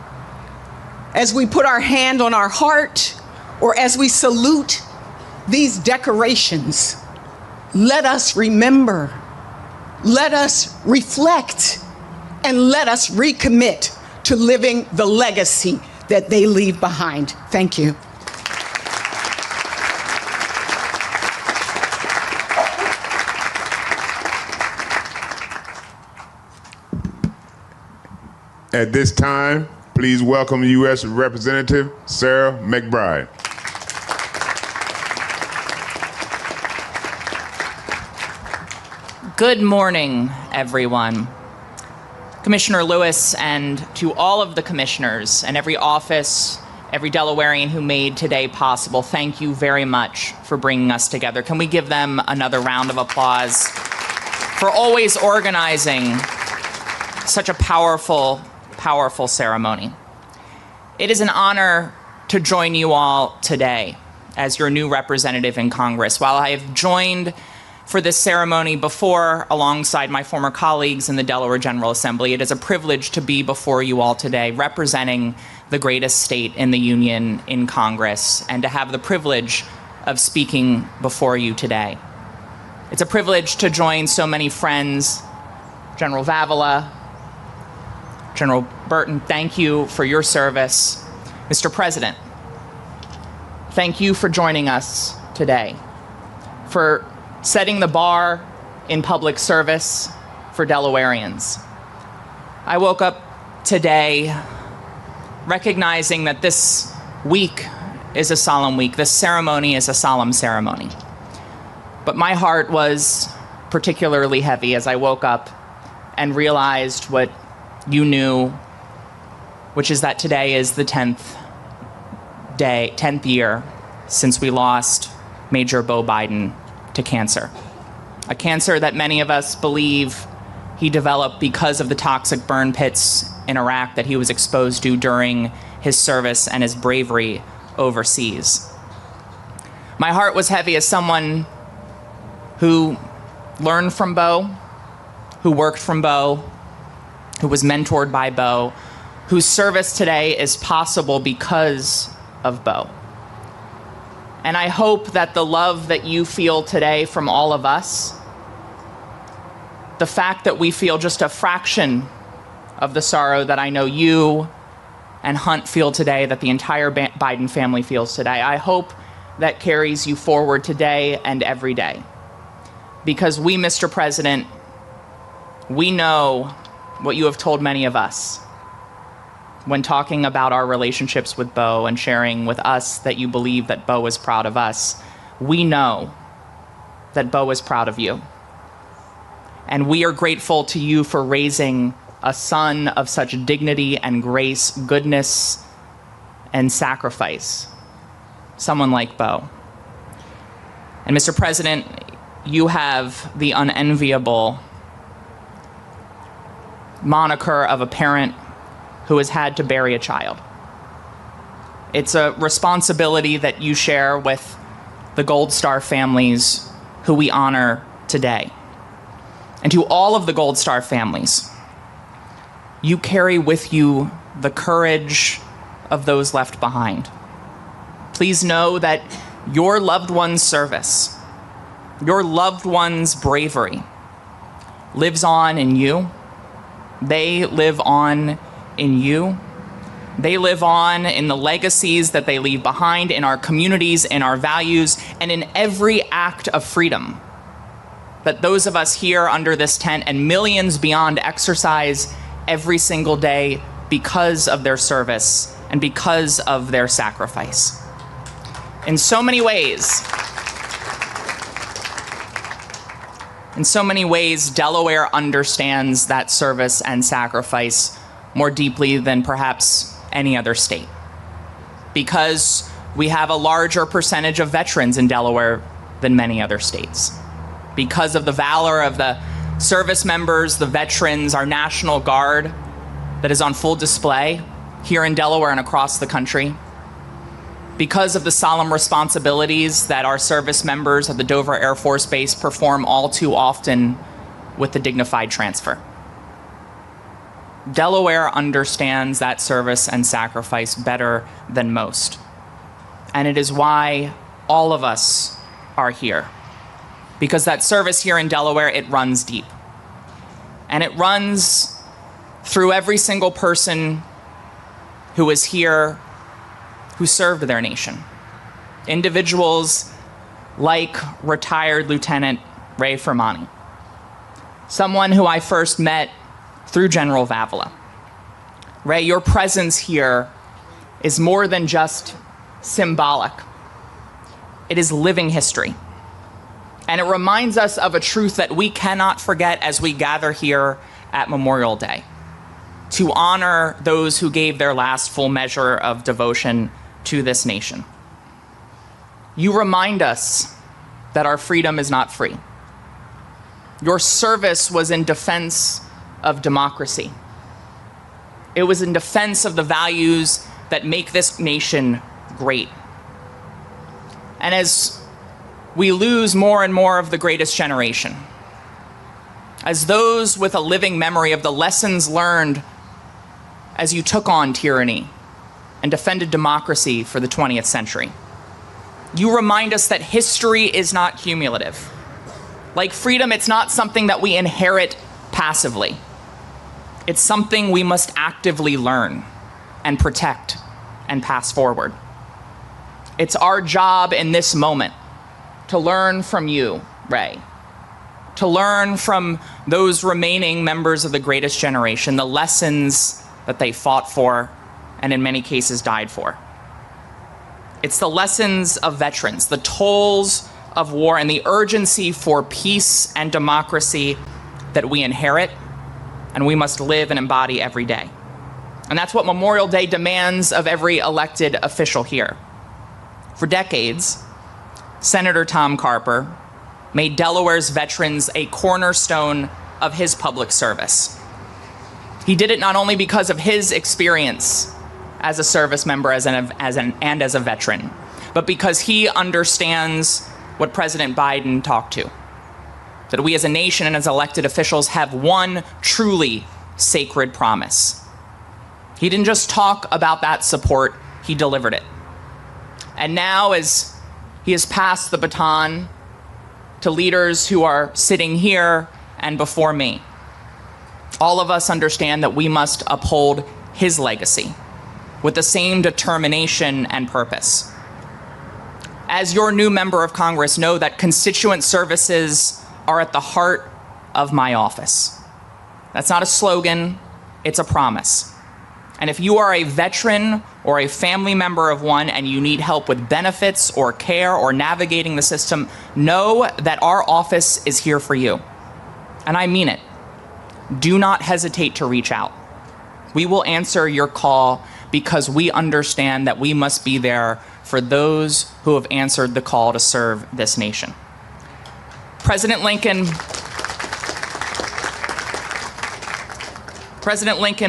as we put our hand on our heart, or as we salute these decorations, let us remember, let us reflect, and let us recommit to living the legacy that they leave behind. Thank you. At this time, please welcome U.S. Representative Sarah McBride. Good morning, everyone. Commissioner Lewis, and to all of the commissioners and every office, every Delawarean who made today possible, thank you very much for bringing us together. Can we give them another round of applause for always organizing such a powerful ceremony? It is an honor to join you all today as your new representative in Congress. While I have joined for this ceremony before alongside my former colleagues in the Delaware General Assembly, it is a privilege to be before you all today representing the greatest state in the Union in Congress and to have the privilege of speaking before you today. It's a privilege to join so many friends. General Vavala, General Burton, thank you for your service. Mr. President, thank you for joining us today, for setting the bar in public service for Delawareans. I woke up today recognizing that this week is a solemn week. This ceremony is a solemn ceremony. But my heart was particularly heavy as I woke up and realized what you knew, which is that today is the 10th year since we lost Major Beau Biden to cancer. A cancer that many of us believe he developed because of the toxic burn pits in Iraq that he was exposed to during his service and his bravery overseas. My heart was heavy as someone who learned from Beau, who worked from Beau, who was mentored by Beau, whose service today is possible because of Beau. And I hope that the love that you feel today from all of us, the fact that we feel just a fraction of the sorrow that I know you and Hunt feel today, that the entire Biden family feels today, I hope that carries you forward today and every day. Because we, Mr. President, we know what you have told many of us when talking about our relationships with Beau and sharing with us that you believe that Beau is proud of us. We know that Beau is proud of you. And we are grateful to you for raising a son of such dignity and grace, goodness, and sacrifice. Someone like Beau. And Mr. President, you have the unenviable moniker of a parent who has had to bury a child. It's a responsibility that you share with the Gold Star families who we honor today. And to all of the Gold Star families, you carry with you the courage of those left behind. Please know that your loved one's service, your loved one's bravery lives on in you. They live on in you. They live on in the legacies that they leave behind in our communities, in our values, and in every act of freedom that those of us here under this tent and millions beyond exercise every single day because of their service and because of their sacrifice. In so many ways, Delaware understands that service and sacrifice more deeply than perhaps any other state. Because we have a larger percentage of veterans in Delaware than many other states. Because of the valor of the service members, the veterans, our National Guard that is on full display here in Delaware and across the country. Because of the solemn responsibilities that our service members at the Dover Air Force Base perform all too often with the dignified transfer. Delaware understands that service and sacrifice better than most. And it is why all of us are here. Because that service here in Delaware, it runs deep. And it runs through every single person who is here, who served their nation. Individuals like retired Lieutenant Ray Fermani, someone who I first met through General Vavala. Ray, your presence here is more than just symbolic. It is living history. And it reminds us of a truth that we cannot forget as we gather here at Memorial Day, to honor those who gave their last full measure of devotion to this nation. You remind us that our freedom is not free. Your service was in defense of democracy. It was in defense of the values that make this nation great. And as we lose more and more of the greatest generation, as those with a living memory of the lessons learned as you took on tyranny and defended democracy for the 20th century, you remind us that history is not cumulative. Like freedom, it's not something that we inherit passively. It's something we must actively learn and protect and pass forward. It's our job in this moment to learn from you, Ray, to learn from those remaining members of the greatest generation, the lessons that they fought for and in many cases died for. It's the lessons of veterans, the tolls of war, and the urgency for peace and democracy that we inherit and we must live and embody every day. And that's what Memorial Day demands of every elected official here. For decades, Senator Tom Carper made Delaware's veterans a cornerstone of his public service. He did it not only because of his experience as a service member and as a veteran, but because he understands what President Biden talked to, that we as a nation and as elected officials have one truly sacred promise. He didn't just talk about that support, he delivered it. And now, as he has passed the baton to leaders who are sitting here and before me, all of us understand that we must uphold his legacy with the same determination and purpose. As your new member of Congress, know that constituent services are at the heart of my office. That's not a slogan, it's a promise. And if you are a veteran or a family member of one and you need help with benefits or care or navigating the system, know that our office is here for you. And I mean it. Do not hesitate to reach out. We will answer your call because we understand that we must be there for those who have answered the call to serve this nation. President Lincoln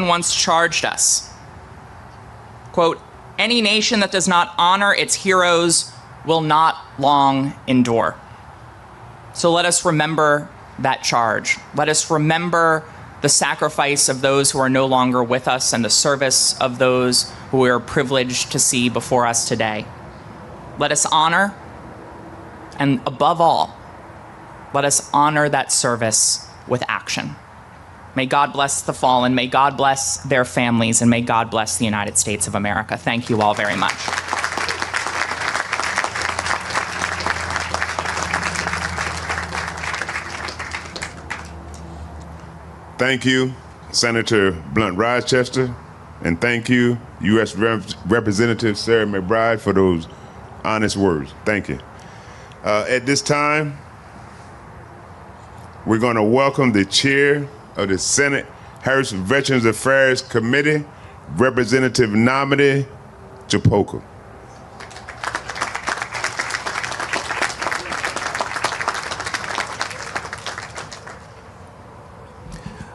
once charged us, quote, "Any nation that does not honor its heroes will not long endure." So let us remember that charge. Let us remember the sacrifice of those who are no longer with us and the service of those who we are privileged to see before us today. Let us honor, and above all, let us honor that service with action. May God bless the fallen, may God bless their families, and may God bless the United States of America. Thank you all very much. Thank you, Senator Blunt Rochester, and thank you, U.S. Representative Sarah McBride, for those honest words. Thank you. At this time, we're going to welcome the chair of the Senate House Veterans Affairs Committee, Representative nominee Chapoka.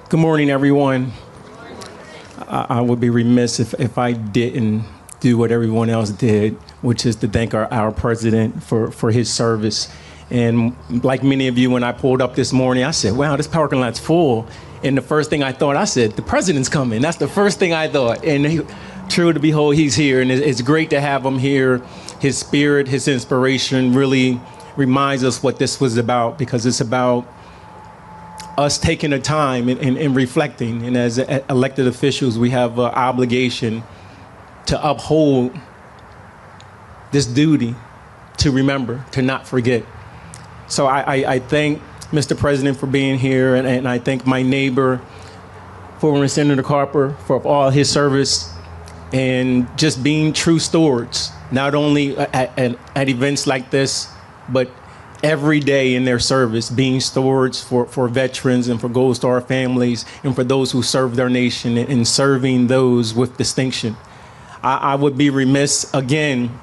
Good morning, everyone. I would be remiss if I didn't do what everyone else did, which is to thank our president for his service And like many of you, when I pulled up this morning, I said, wow, this parking lot's full. And the first thing I thought, I said, the president's coming. That's the first thing I thought. And true to behold, he's here. And it's great to have him here. His spirit, his inspiration really reminds us what this was about, because it's about us taking the time and reflecting. And as elected officials, we have an obligation to uphold this duty to remember, to not forget. So I thank Mr. President for being here, and I thank my neighbor, former Senator Carper, for all his service and just being true stewards, not only at events like this, but every day in their service, being stewards for veterans and for Gold Star families and for those who serve their nation and serving those with distinction. I would be remiss again,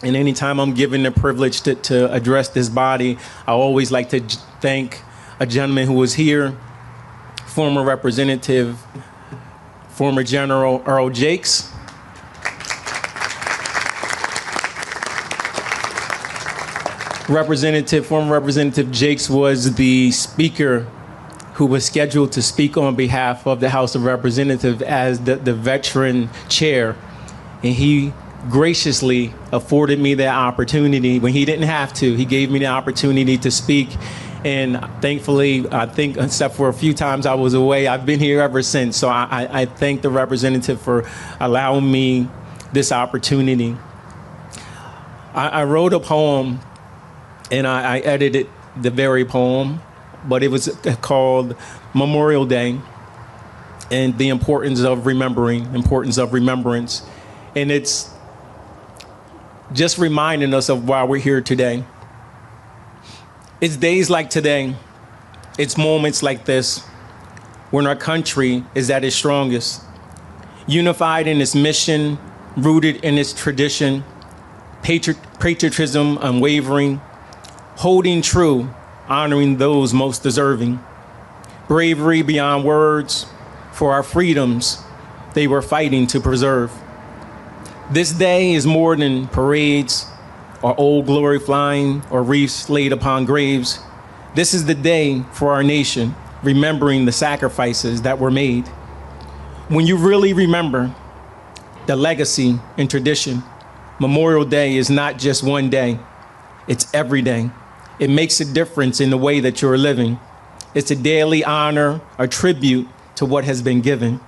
and anytime I'm given the privilege to address this body, I always like to thank a gentleman who was here, former Representative, former General Earl Jakes. Former Representative Jakes was the speaker who was scheduled to speak on behalf of the House of Representatives as the veteran chair. And he graciously afforded me that opportunity when he didn't have to. He gave me the opportunity to speak. And thankfully, I think except for a few times I was away, I've been here ever since. So I thank the representative for allowing me this opportunity. I wrote a poem, and I edited the very poem, but it was called Memorial Day and the importance of remembrance. And it's just reminding us of why we're here today. It's days like today, it's moments like this when our country is at its strongest, unified in its mission, rooted in its tradition, patriotism unwavering, holding true, honoring those most deserving, bravery beyond words for our freedoms they were fighting to preserve. This day is more than parades or old glory flying or wreaths laid upon graves. This is the day for our nation, remembering the sacrifices that were made. When you really remember the legacy and tradition, Memorial Day is not just one day, it's every day. It makes a difference in the way that you're living. It's a daily honor, a tribute to what has been given.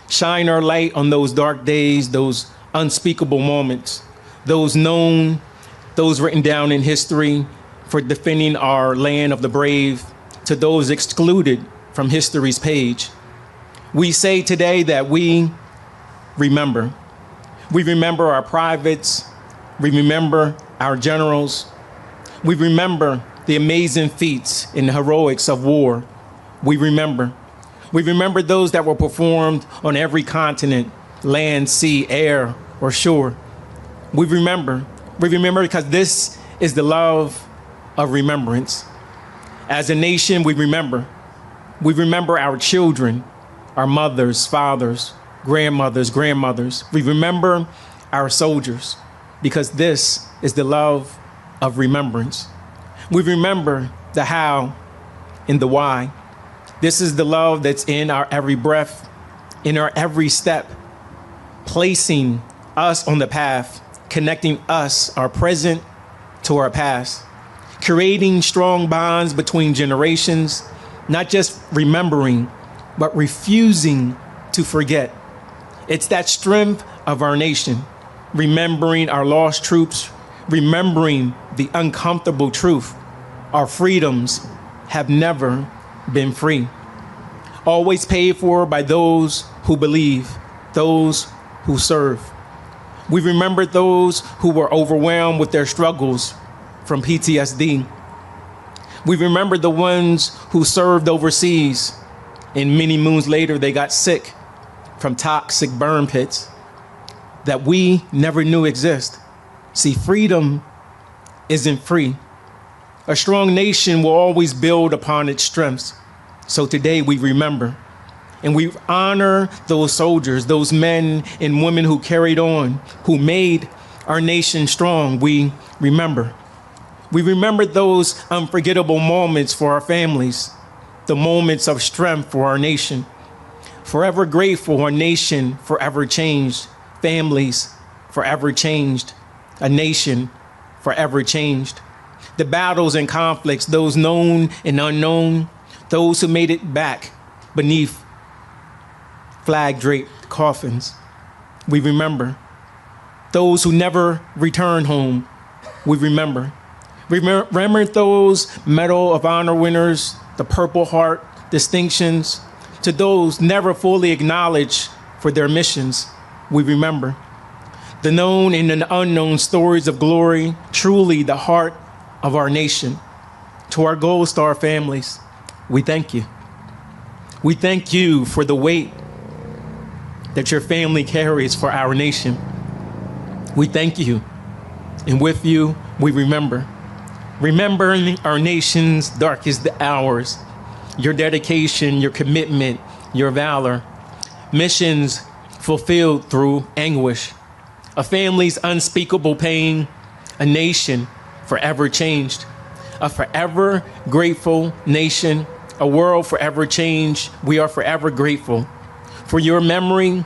Shine our light on those dark days, those unspeakable moments, those known, those written down in history for defending our land of the brave, to those excluded from history's page. We say today that we remember. We remember our privates, we remember our generals, we remember the amazing feats and heroics of war. We remember those that were performed on every continent, land, sea, air, or shore. We remember because this is the love of remembrance. As a nation, we remember. We remember our children, our mothers, fathers, grandmothers. We remember our soldiers because this is the love of remembrance. We remember the how and the why. This is the love that's in our every breath, in our every step, placing us on the path, connecting us, our present, to our past, creating strong bonds between generations, not just remembering, but refusing to forget. It's that strength of our nation, remembering our lost troops, remembering the uncomfortable truth. Our freedoms have never been free. Always paid for by those who believe, those who serve. We remember those who were overwhelmed with their struggles from PTSD. We remember the ones who served overseas, and many moons later they got sick from toxic burn pits that we never knew exist. See, freedom isn't free. A strong nation will always build upon its strengths. So today we remember. And we honor those soldiers, those men and women who carried on, who made our nation strong. We remember. We remember those unforgettable moments for our families, the moments of strength for our nation. Forever grateful, our nation forever changed, families forever changed, a nation forever changed. The battles and conflicts, those known and unknown, those who made it back beneath flag-draped coffins, we remember. Those who never returned home, we remember. Remember those Medal of Honor winners, the Purple Heart distinctions, to those never fully acknowledged for their missions, we remember. The known and the unknown stories of glory, truly the heart of our nation. To our Gold Star families, we thank you. We thank you for the weight that your family carries for our nation. We thank you, and with you, we remember. Remembering our nation's darkest hours, your dedication, your commitment, your valor, missions fulfilled through anguish, a family's unspeakable pain, a nation forever changed, a forever grateful nation, a world forever changed. We are forever grateful for your memory,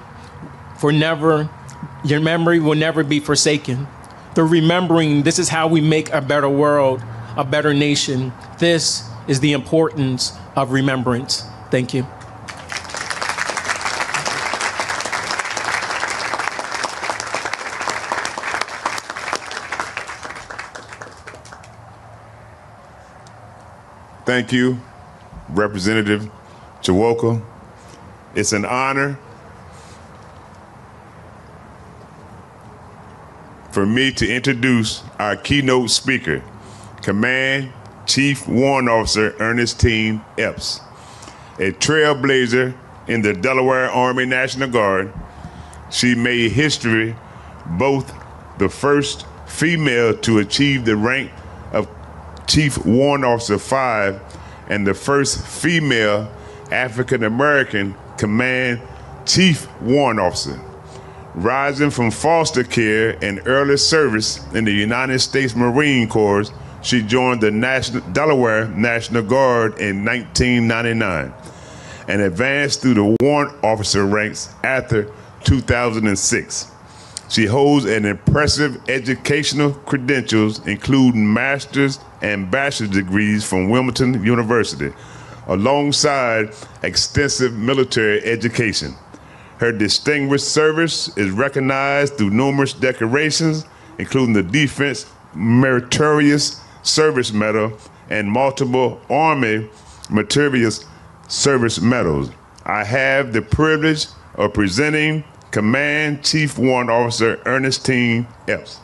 your memory will never be forsaken. Through remembering, this is how we make a better world, a better nation. This is the importance of remembrance. Thank you. Thank you, Representative Chiwoka. It's an honor for me to introduce our keynote speaker, Command Chief Warrant Officer Ernestine Epps, a trailblazer in the Delaware Army National Guard. She made history, both the first female to achieve the rank of Chief Warrant Officer 5 and the first female African-American Command Chief Warrant Officer. Rising from foster care and early service in the United States Marine Corps, she joined the Delaware National Guard in 1999 and advanced through the warrant officer ranks after 2006. She holds an impressive educational credentials, including master's and bachelor's degrees from Wilmington University, alongside extensive military education. Her distinguished service is recognized through numerous decorations, including the Defense Meritorious Service Medal and multiple Army Meritorious Service Medals. I have the privilege of presenting Command Chief Warrant Officer Ernestine Epps.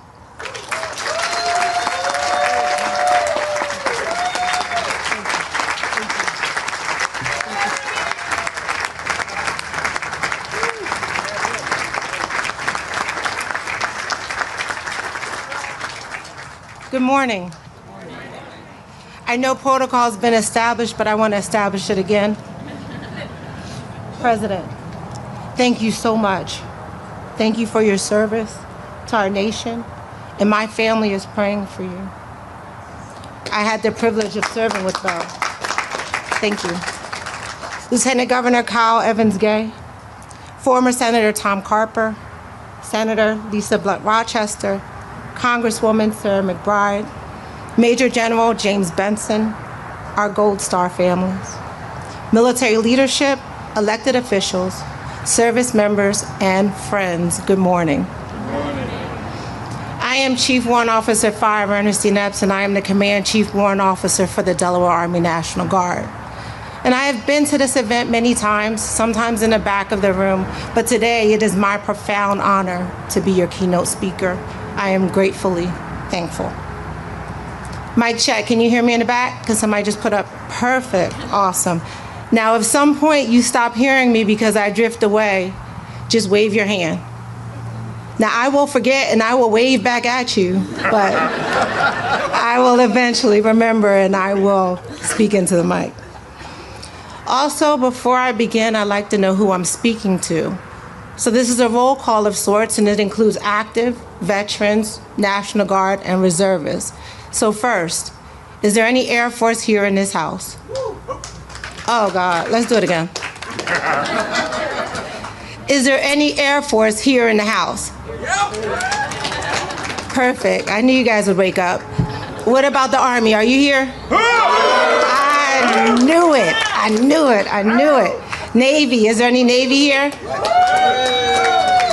Good morning. I know protocol has been established, but I want to establish it again. President, thank you so much. Thank you for your service to our nation, and my family is praying for you. I had the privilege of serving with Bill. Thank you. Lieutenant Governor Kyle Evans-Gay, former Senator Tom Carper, Senator Lisa Blunt Rochester, Congresswoman Sarah McBride, Major General James Benson, our Gold Star families, military leadership, elected officials, service members, and friends, good morning. Good morning. I am Chief Warrant Officer 5 Ernestine Epps, and I am the Command Chief Warrant Officer for the Delaware Army National Guard. And I have been to this event many times, sometimes in the back of the room, but today it is my profound honor to be your keynote speaker. I am gratefully thankful. Mic check, can you hear me in the back? Because somebody just put up perfect, awesome. Now, if some point you stop hearing me because I drift away, just wave your hand. Now, I will forget and I will wave back at you, but I will eventually remember and I will speak into the mic. Also, before I begin, I'd like to know who I'm speaking to. So this is a roll call of sorts, and it includes active, veterans, National Guard, and reservists. So first, is there any Air Force here in this house? Oh God, let's do it again. Is there any Air Force here in the house? Perfect. I knew you guys would wake up. What about the Army? Are you here? I knew it. I knew it. I knew it. Navy. Is there any Navy here?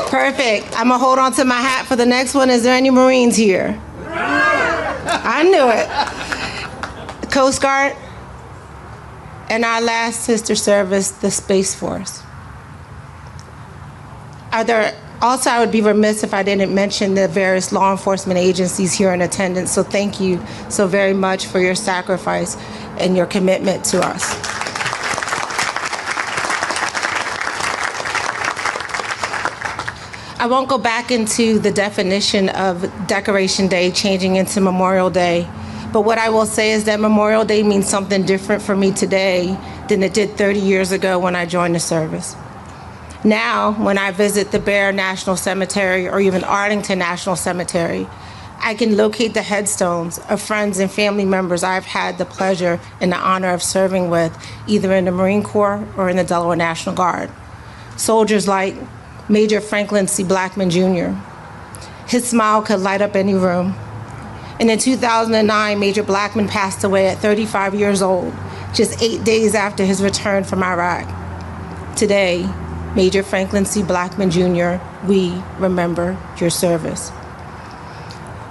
Perfect. I'm going to hold on to my hat for the next one. Is there any Marines here? I knew it. Coast Guard. And our last sister service, the Space Force. Also, I would be remiss if I didn't mention the various law enforcement agencies here in attendance. So thank you so very much for your sacrifice and your commitment to us. I won't go back into the definition of Decoration Day changing into Memorial Day, but what I will say is that Memorial Day means something different for me today than it did 30 years ago when I joined the service. Now, when I visit the Bear National Cemetery or even Arlington National Cemetery, I can locate the headstones of friends and family members I've had the pleasure and the honor of serving with, either in the Marine Corps or in the Delaware National Guard. Soldiers like Major Franklin C. Blackman Jr. His smile could light up any room. And in 2009, Major Blackman passed away at 35 years old, just 8 days after his return from Iraq. Today, Major Franklin C. Blackman Jr., we remember your service.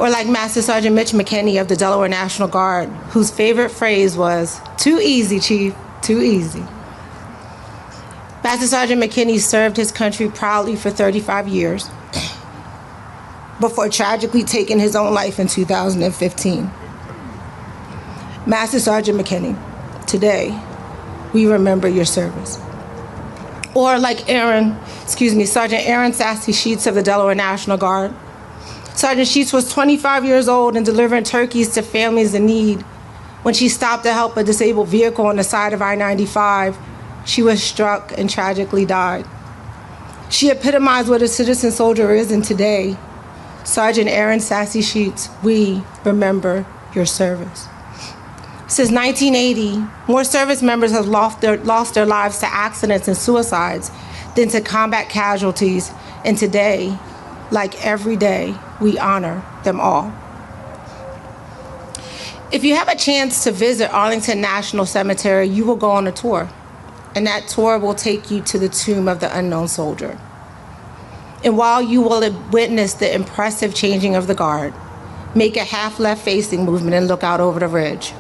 Or like Master Sergeant Mitch McKinney of the Delaware National Guard, whose favorite phrase was, "Too easy, Chief, too easy." Master Sergeant McKinney served his country proudly for 35 years before tragically taking his own life in 2015. Master Sergeant McKinney, today, we remember your service. Or like Sergeant Aaron Sassy Sheets of the Delaware National Guard. Sergeant Sheets was 25 years old and delivering turkeys to families in need. When she stopped to help a disabled vehicle on the side of I-95, she was struck and tragically died. She epitomized what a citizen soldier is, and today, Sergeant Aaron Sassy Sheets, we remember your service. Since 1980, more service members have lost their lives to accidents and suicides than to combat casualties, and today, like every day, we honor them all. If you have a chance to visit Arlington National Cemetery, you will go on a tour, and that tour will take you to the tomb of the unknown soldier. And while you will witness the impressive changing of the guard, make a half left facing movement and look out over the ridge.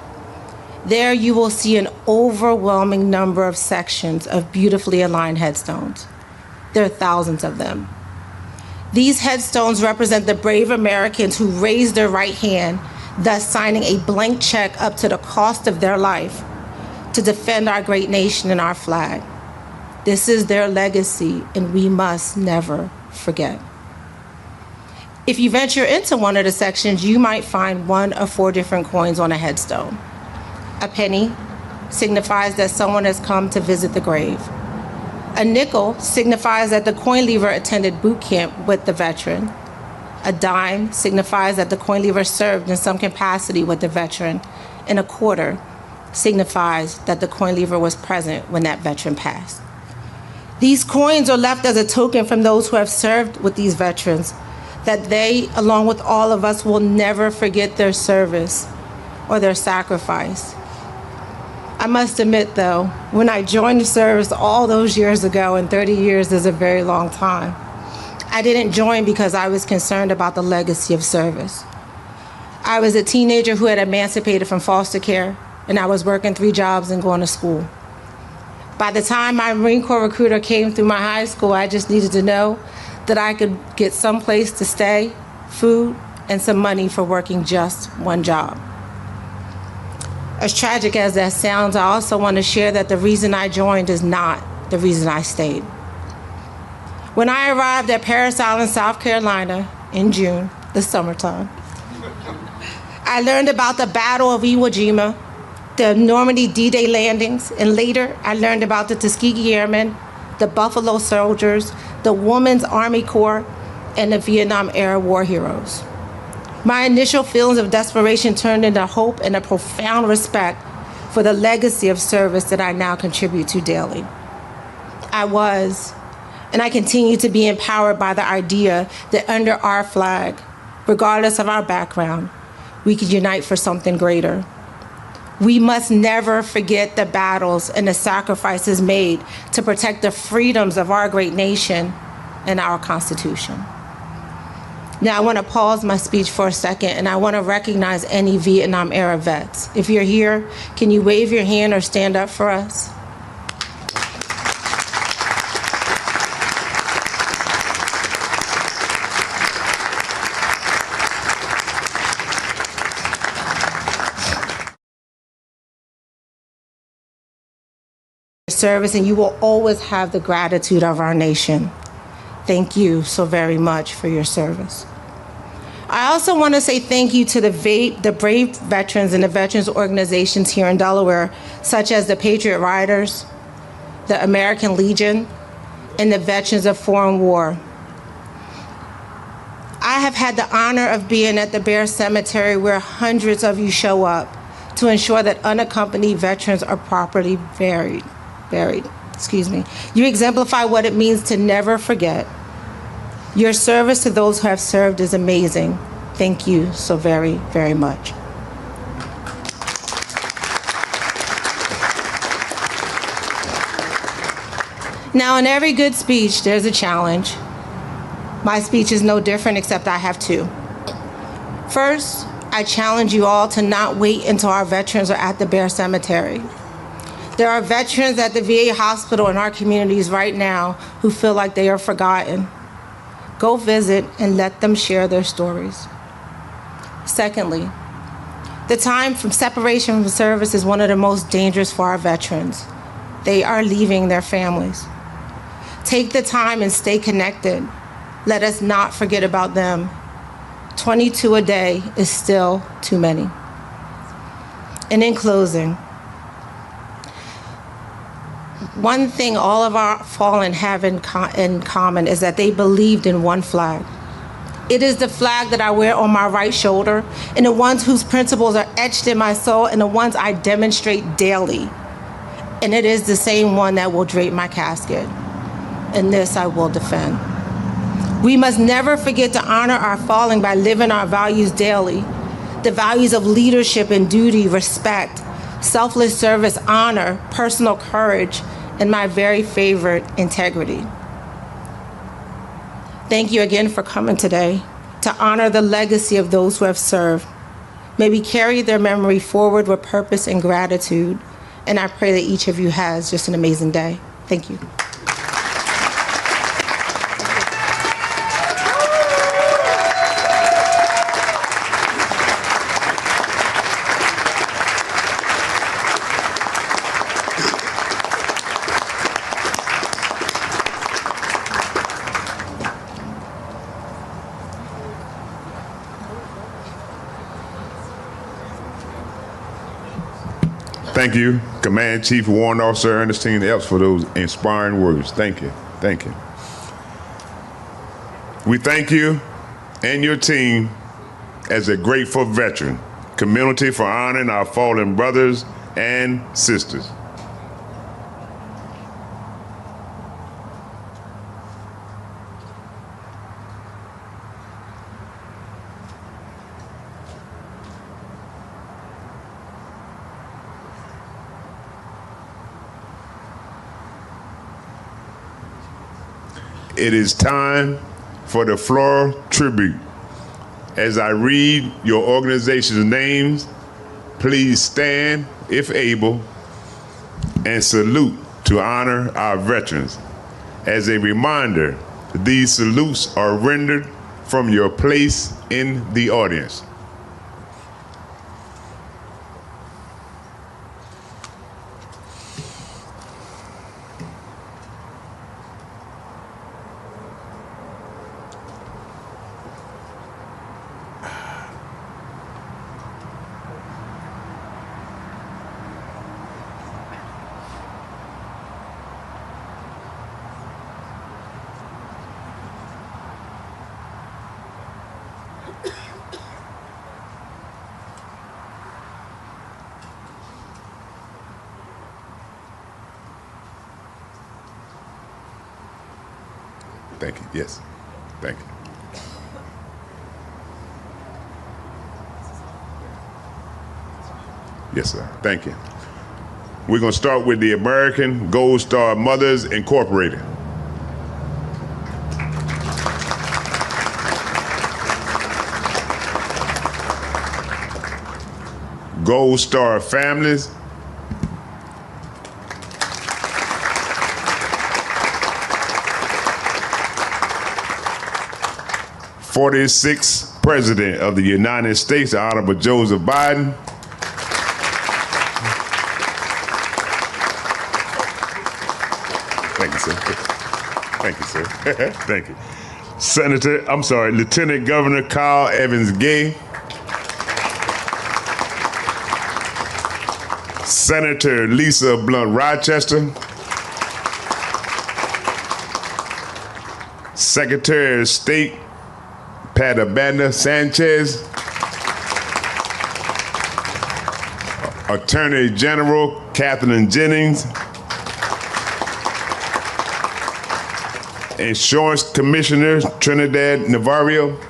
There you will see an overwhelming number of sections of beautifully aligned headstones. There are thousands of them. These headstones represent the brave Americans who raised their right hand, thus signing a blank check up to the cost of their life to defend our great nation and our flag. This is their legacy, and we must never forget. If you venture into one of the sections, you might find one of 4 different coins on a headstone. A penny signifies that someone has come to visit the grave. A nickel signifies that the coin leaver attended boot camp with the veteran. A dime signifies that the coin leaver served in some capacity with the veteran. And a quarter signifies that the coin leaver was present when that veteran passed. These coins are left as a token from those who have served with these veterans, that they, along with all of us, will never forget their service or their sacrifice. I must admit, though, when I joined the service all those years ago, and 30 years is a very long time, I didn't join because I was concerned about the legacy of service. I was a teenager who had emancipated from foster care, and I was working 3 jobs and going to school. By the time my Marine Corps recruiter came through my high school, I just needed to know that I could get some place to stay, food, and some money for working just 1 job. As tragic as that sounds, I also want to share that the reason I joined is not the reason I stayed. When I arrived at Parris Island, South Carolina in June, the summertime, I learned about the Battle of Iwo Jima, the Normandy D-Day landings, and later I learned about the Tuskegee Airmen, the Buffalo Soldiers, the Women's Army Corps, and the Vietnam-era war heroes. My initial feelings of desperation turned into hope and a profound respect for the legacy of service that I now contribute to daily. I was, and I continue to be empowered by the idea that under our flag, regardless of our background, we can unite for something greater. We must never forget the battles and the sacrifices made to protect the freedoms of our great nation and our Constitution. Now, I want to pause my speech for a second, and I want to recognize any Vietnam-era vets. If you're here, can you wave your hand or stand up for us? Service, and you will always have the gratitude of our nation. Thank you so very much for your service. I also want to say thank you to the brave veterans and the veterans organizations here in Delaware, such as the Patriot Riders, the American Legion, and the Veterans of Foreign War. I have had the honor of being at the Bear Cemetery where hundreds of you show up to ensure that unaccompanied veterans are properly buried. You exemplify what it means to never forget. Your service to those who have served is amazing. Thank you so very, very much. Now, in every good speech, there's a challenge. My speech is no different, except I have two. First, I challenge you all to not wait until our veterans are at the Bear Cemetery. There are veterans at the VA hospital in our communities right now who feel like they are forgotten. Go visit and let them share their stories. Secondly, the time from separation from service is one of the most dangerous for our veterans. They are leaving their families. Take the time and stay connected. Let us not forget about them. 22 a day is still too many. And in closing, one thing all of our fallen have in common is that they believed in one flag. It is the flag that I wear on my right shoulder, and the ones whose principles are etched in my soul, and the ones I demonstrate daily. And it is the same one that will drape my casket. And this I will defend. We must never forget to honor our fallen by living our values daily. The values of leadership and duty, respect, selfless service, honor, personal courage, and my very favorite, integrity. Thank you again for coming today to honor the legacy of those who have served. May we carry their memory forward with purpose and gratitude, and I pray that each of you has just an amazing day. Thank you. Thank you, Command Chief Warrant Officer Ernestine Epps, for those inspiring words. Thank you. Thank you. We thank you and your team as a grateful veteran community for honoring our fallen brothers and sisters. It is time for the floral tribute. As I read your organization's names, please stand, if able, and salute to honor our veterans. As a reminder, these salutes are rendered from your place in the audience. Thank you. Yes. Thank you. Yes, sir. Thank you. We're going to start with the American Gold Star Mothers Incorporated. Gold Star Families. '46th President of the United States, the Honorable Joseph Biden. Thank you, sir. Thank you, sir. Thank you. Lieutenant Governor Kyle Evans Gay. Senator Lisa Blunt Rochester. Secretary of State Pat Abanda Sanchez. Attorney General Kathleen Jennings. Insurance Commissioner Trinidad Navarro.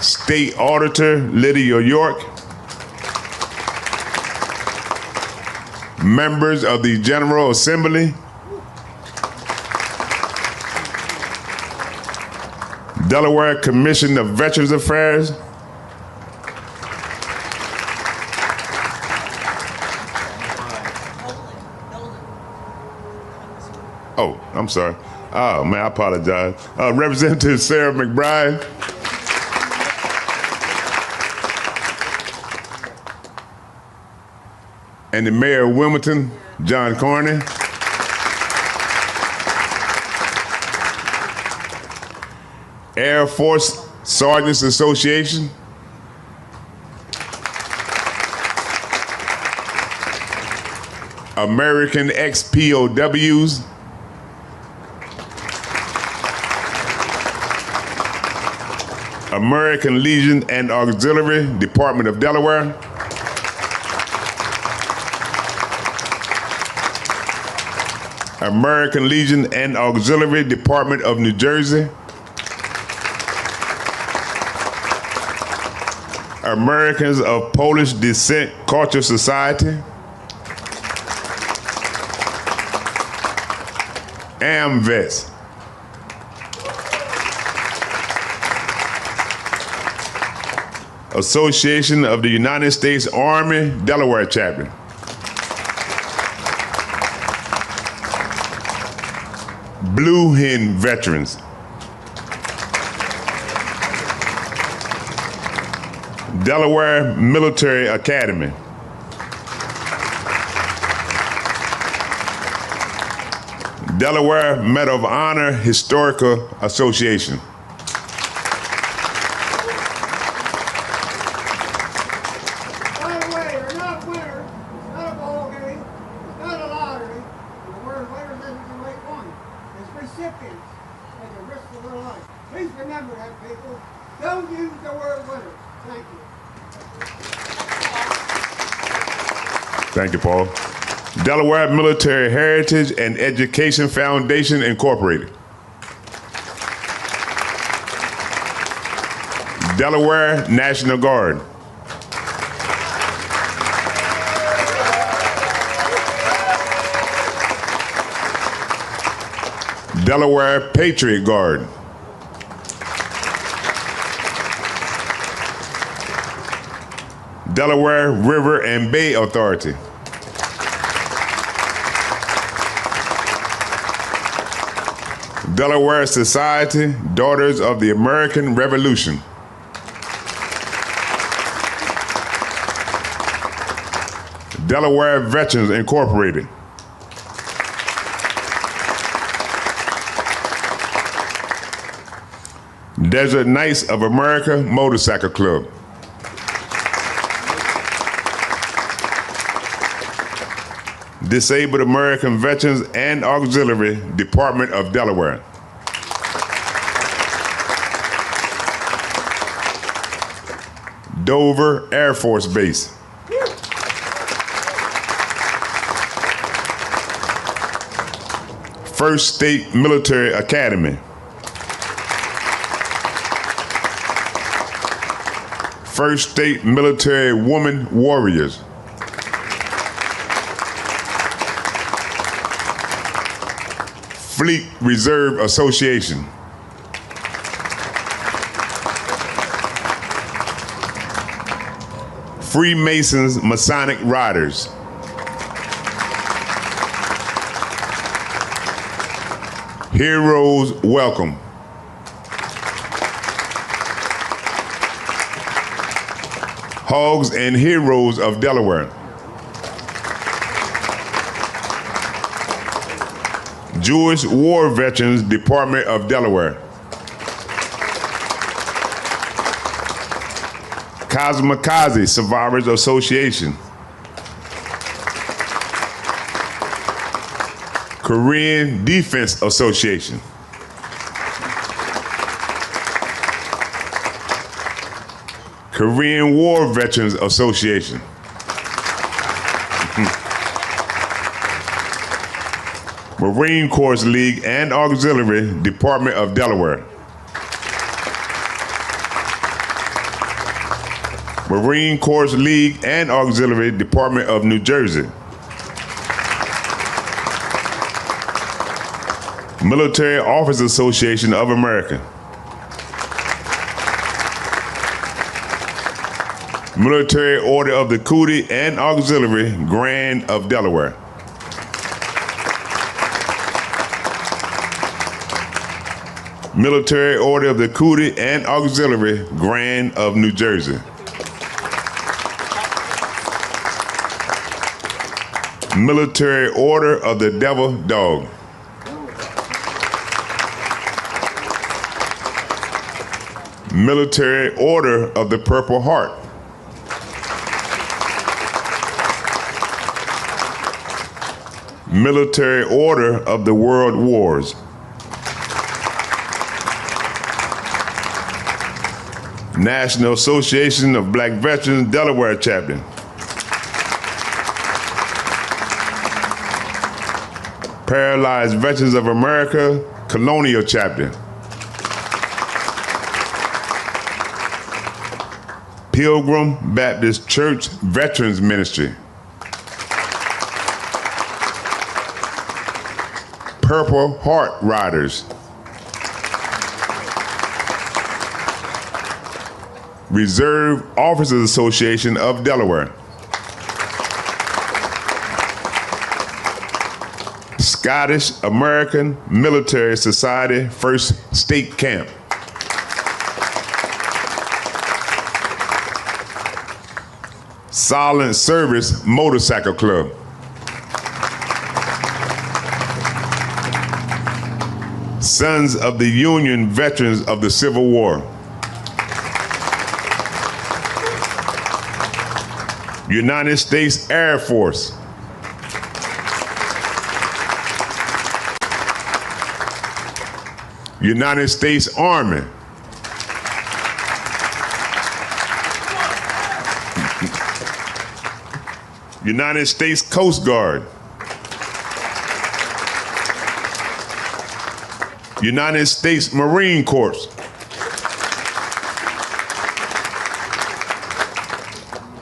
State Auditor Lydia York. Members of the General Assembly. Delaware Commission of Veterans Affairs. Oh, I'm sorry. Oh, man, I apologize. Representative Sarah McBride. And the Mayor of Wilmington, John Cornyn. Air Force Sergeants Association. American ex-POWs. American Legion and Auxiliary, Department of Delaware. American Legion and Auxiliary, Department of New Jersey. Americans of Polish Descent Culture Society. AMVETS. Association of the United States Army, Delaware Chapter. Blue Hen Veterans. Delaware Military Academy. Delaware Medal of Honor Historical Association. By the way, you're not winners. It's not a ball game. It's not a lottery. The word winner isn't the right one. It's recipients at the risk of their life. Please remember that, people. Don't use the word winner. Thank you. Thank you, Paul. Delaware Military Heritage and Education Foundation, Incorporated. Delaware National Guard. Delaware Patriot Guard. Delaware River and Bay Authority. Delaware Society, Daughters of the American Revolution. Delaware Veterans Incorporated. Desert Knights of America Motorcycle Club. Disabled American Veterans and Auxiliary, Department of Delaware. Dover Air Force Base. First State Military Academy. First State Military Woman Warriors. Fleet Reserve Association. Freemasons Masonic Riders. Heroes Welcome. Hogs and Heroes of Delaware. Jewish War Veterans Department of Delaware. Kamikaze Survivors Association. Korean Defense Association. Korean War Veterans Association. Marine Corps League and Auxiliary Department of Delaware. Marine Corps League and Auxiliary Department of New Jersey. Military Officers Association of America. Military Order of the Cootie and Auxiliary Grand of Delaware. Military Order of the Cootie and Auxiliary Grand of New Jersey. Military Order of the Devil Dog. Military Order of the Purple Heart. Military Order of the World Wars. National Association of Black Veterans Delaware Chapter. Paralyzed Veterans of America Colonial Chapter. Pilgrim Baptist Church Veterans Ministry. Purple Heart Riders. Reserve Officers Association of Delaware. Scottish American Military Society First State Camp. Silent Service Motorcycle Club. Sons of the Union Veterans of the Civil War. United States Air Force. United States Army. United States Coast Guard. United States Marine Corps.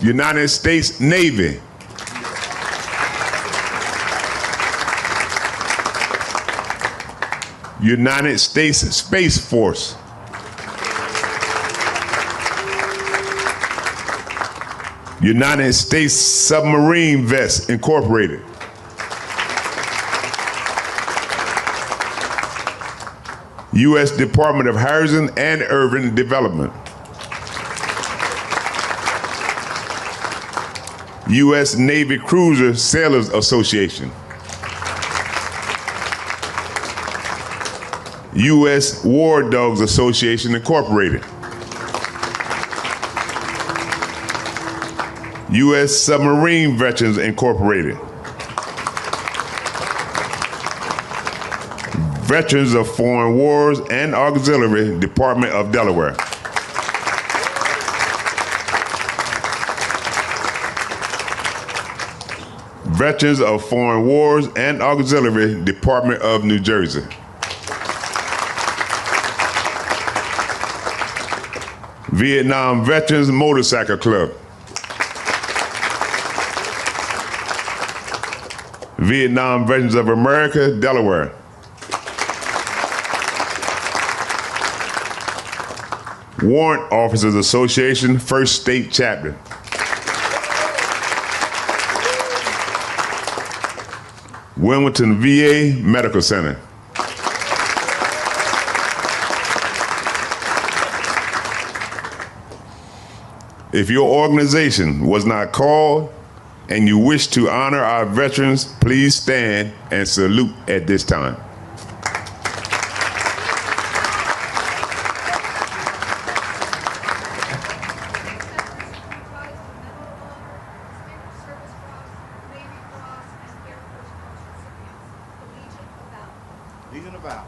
United States Navy. United States Space Force. United States Submarine Vest Incorporated. U.S. Department of Housing and Urban Development. U.S. Navy Cruiser Sailors Association. U.S. War Dogs Association Incorporated. U.S. Submarine Veterans Incorporated. Veterans of Foreign Wars and Auxiliary Department of Delaware. Veterans of Foreign Wars and Auxiliary, Department of New Jersey. Vietnam Veterans Motorcycle Club. Vietnam Veterans of America, Delaware. Warrant Officers Association, First State Chapter. Wilmington VA Medical Center. If your organization was not called and you wish to honor our veterans, please stand and salute at this time.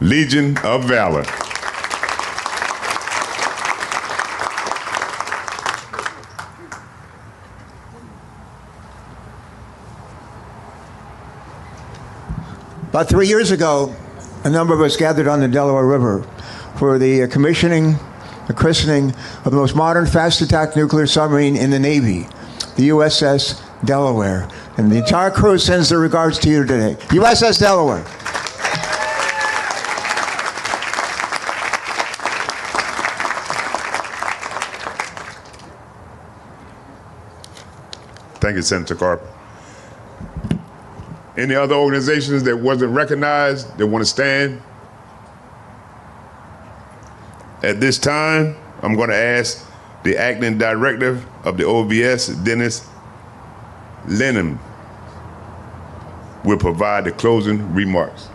Legion of Valor. About 3 years ago, a number of us gathered on the Delaware River for the christening of the most modern fast-attack nuclear submarine in the Navy, the USS Delaware. And the entire crew sends their regards to you today. USS Delaware. Thank you, Senator Carper. Any other organizations that wasn't recognized that want to stand? At this time, I'm going to ask the acting director of the OVS, Dennis Lennon, will provide the closing remarks.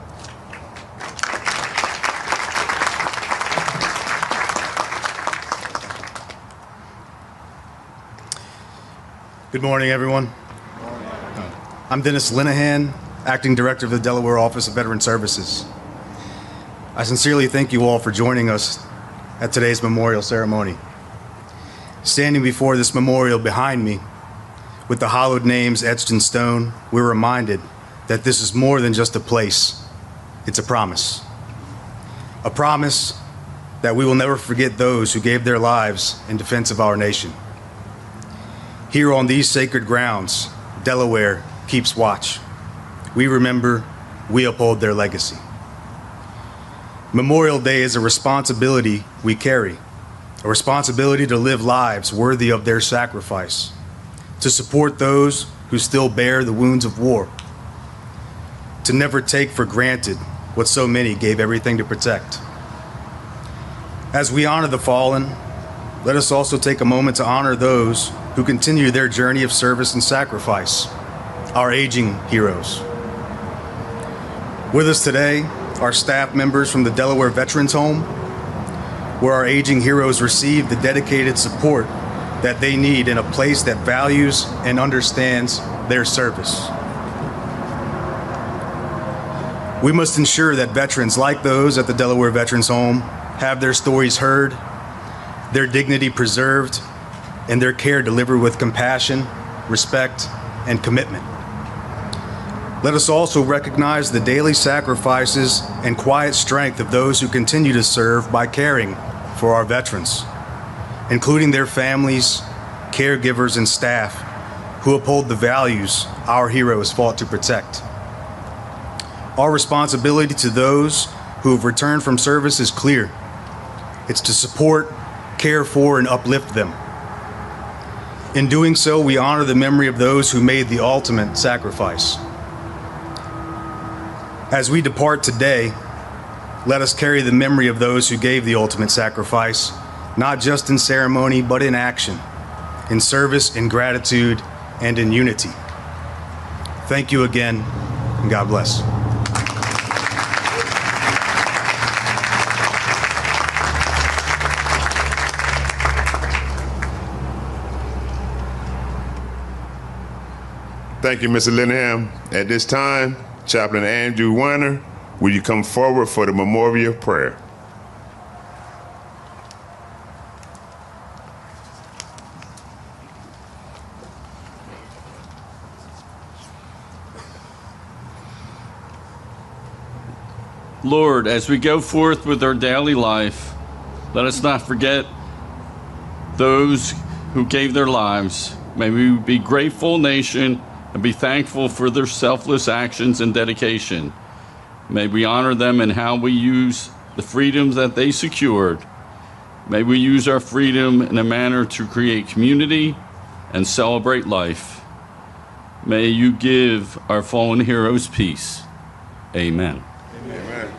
Good morning, everyone. I'm Dennis Linehan, Acting Director of the Delaware Office of Veteran Services. I sincerely thank you all for joining us at today's memorial ceremony. Standing before this memorial behind me, with the hallowed names etched in stone, we're reminded that this is more than just a place. It's a promise. A promise that we will never forget those who gave their lives in defense of our nation. Here on these sacred grounds, Delaware keeps watch. We remember, we uphold their legacy. Memorial Day is a responsibility we carry, a responsibility to live lives worthy of their sacrifice, to support those who still bear the wounds of war, to never take for granted what so many gave everything to protect. As we honor the fallen, let us also take a moment to honor those who continue their journey of service and sacrifice, our aging heroes. With us today are staff members from the Delaware Veterans Home, where our aging heroes receive the dedicated support that they need in a place that values and understands their service. We must ensure that veterans like those at the Delaware Veterans Home have their stories heard, their dignity preserved, and their care delivered with compassion, respect, and commitment. Let us also recognize the daily sacrifices and quiet strength of those who continue to serve by caring for our veterans, including their families, caregivers, and staff who uphold the values our heroes fought to protect. Our responsibility to those who have returned from service is clear. It's to support, care for, and uplift them. In doing so, we honor the memory of those who made the ultimate sacrifice. As we depart today, let us carry the memory of those who gave the ultimate sacrifice, not just in ceremony, but in action, in service, in gratitude, and in unity. Thank you again, and God bless. Thank you, Mr. Linehan. At this time, Chaplain Andrew Weiner, will you come forward for the memorial prayer? Lord, as we go forth with our daily life, let us not forget those who gave their lives. May we be a grateful nation and be thankful for their selfless actions and dedication. May we honor them in how we use the freedoms that they secured. May we use our freedom in a manner to create community and celebrate life. May you give our fallen heroes peace. Amen. Amen.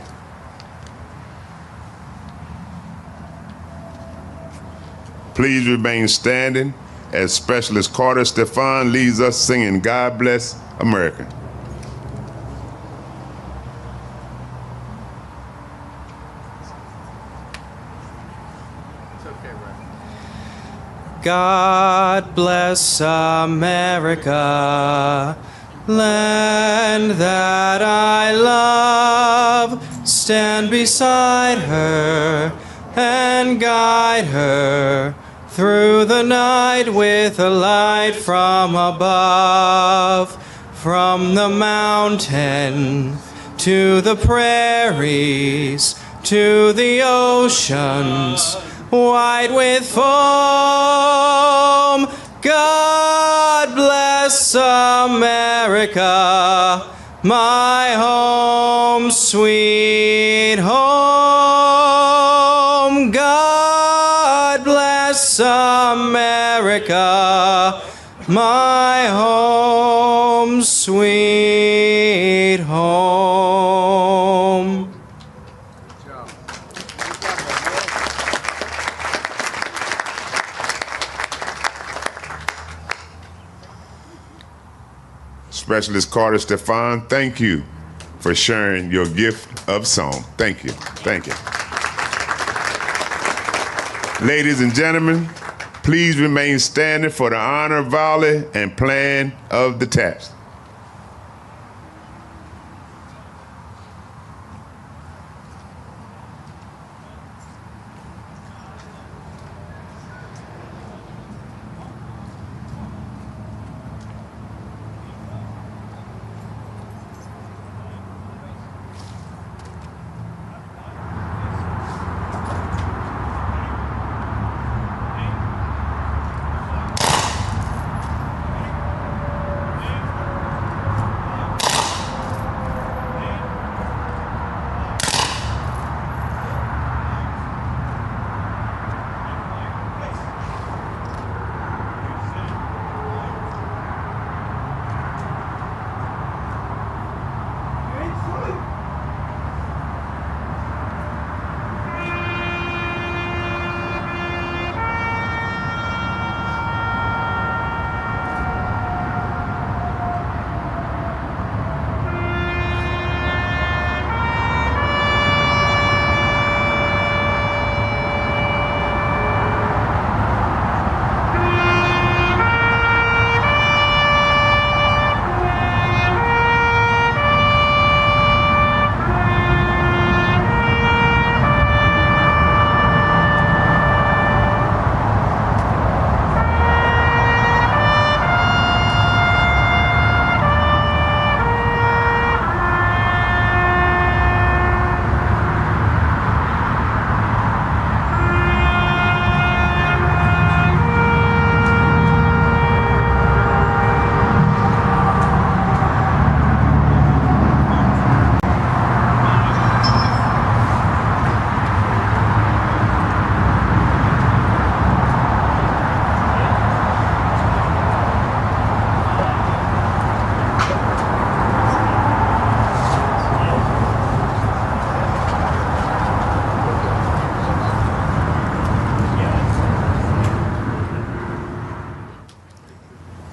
Please remain standing as Specialist Carter Stefan leads us singing God Bless America. God bless America, land that I love. Stand beside her and guide her through the night with a light from above. From the mountain to the prairies to the oceans wide with foam. God bless America, my home, sweet home. God bless America, my home, sweet home. Specialist Carter Stefan, thank you for sharing your gift of song. Thank you. Thank you. Ladies and gentlemen, please remain standing for the honor volley and plan of the taps.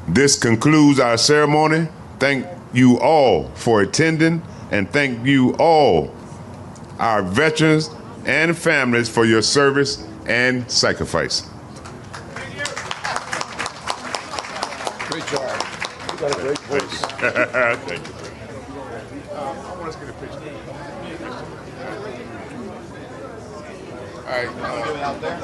This concludes our ceremony. Thank you all for attending, and thank you all, our veterans and families, for your service and sacrifice. Great job. You got a great voice. Thank you. I want us to get a picture. All right. Out there.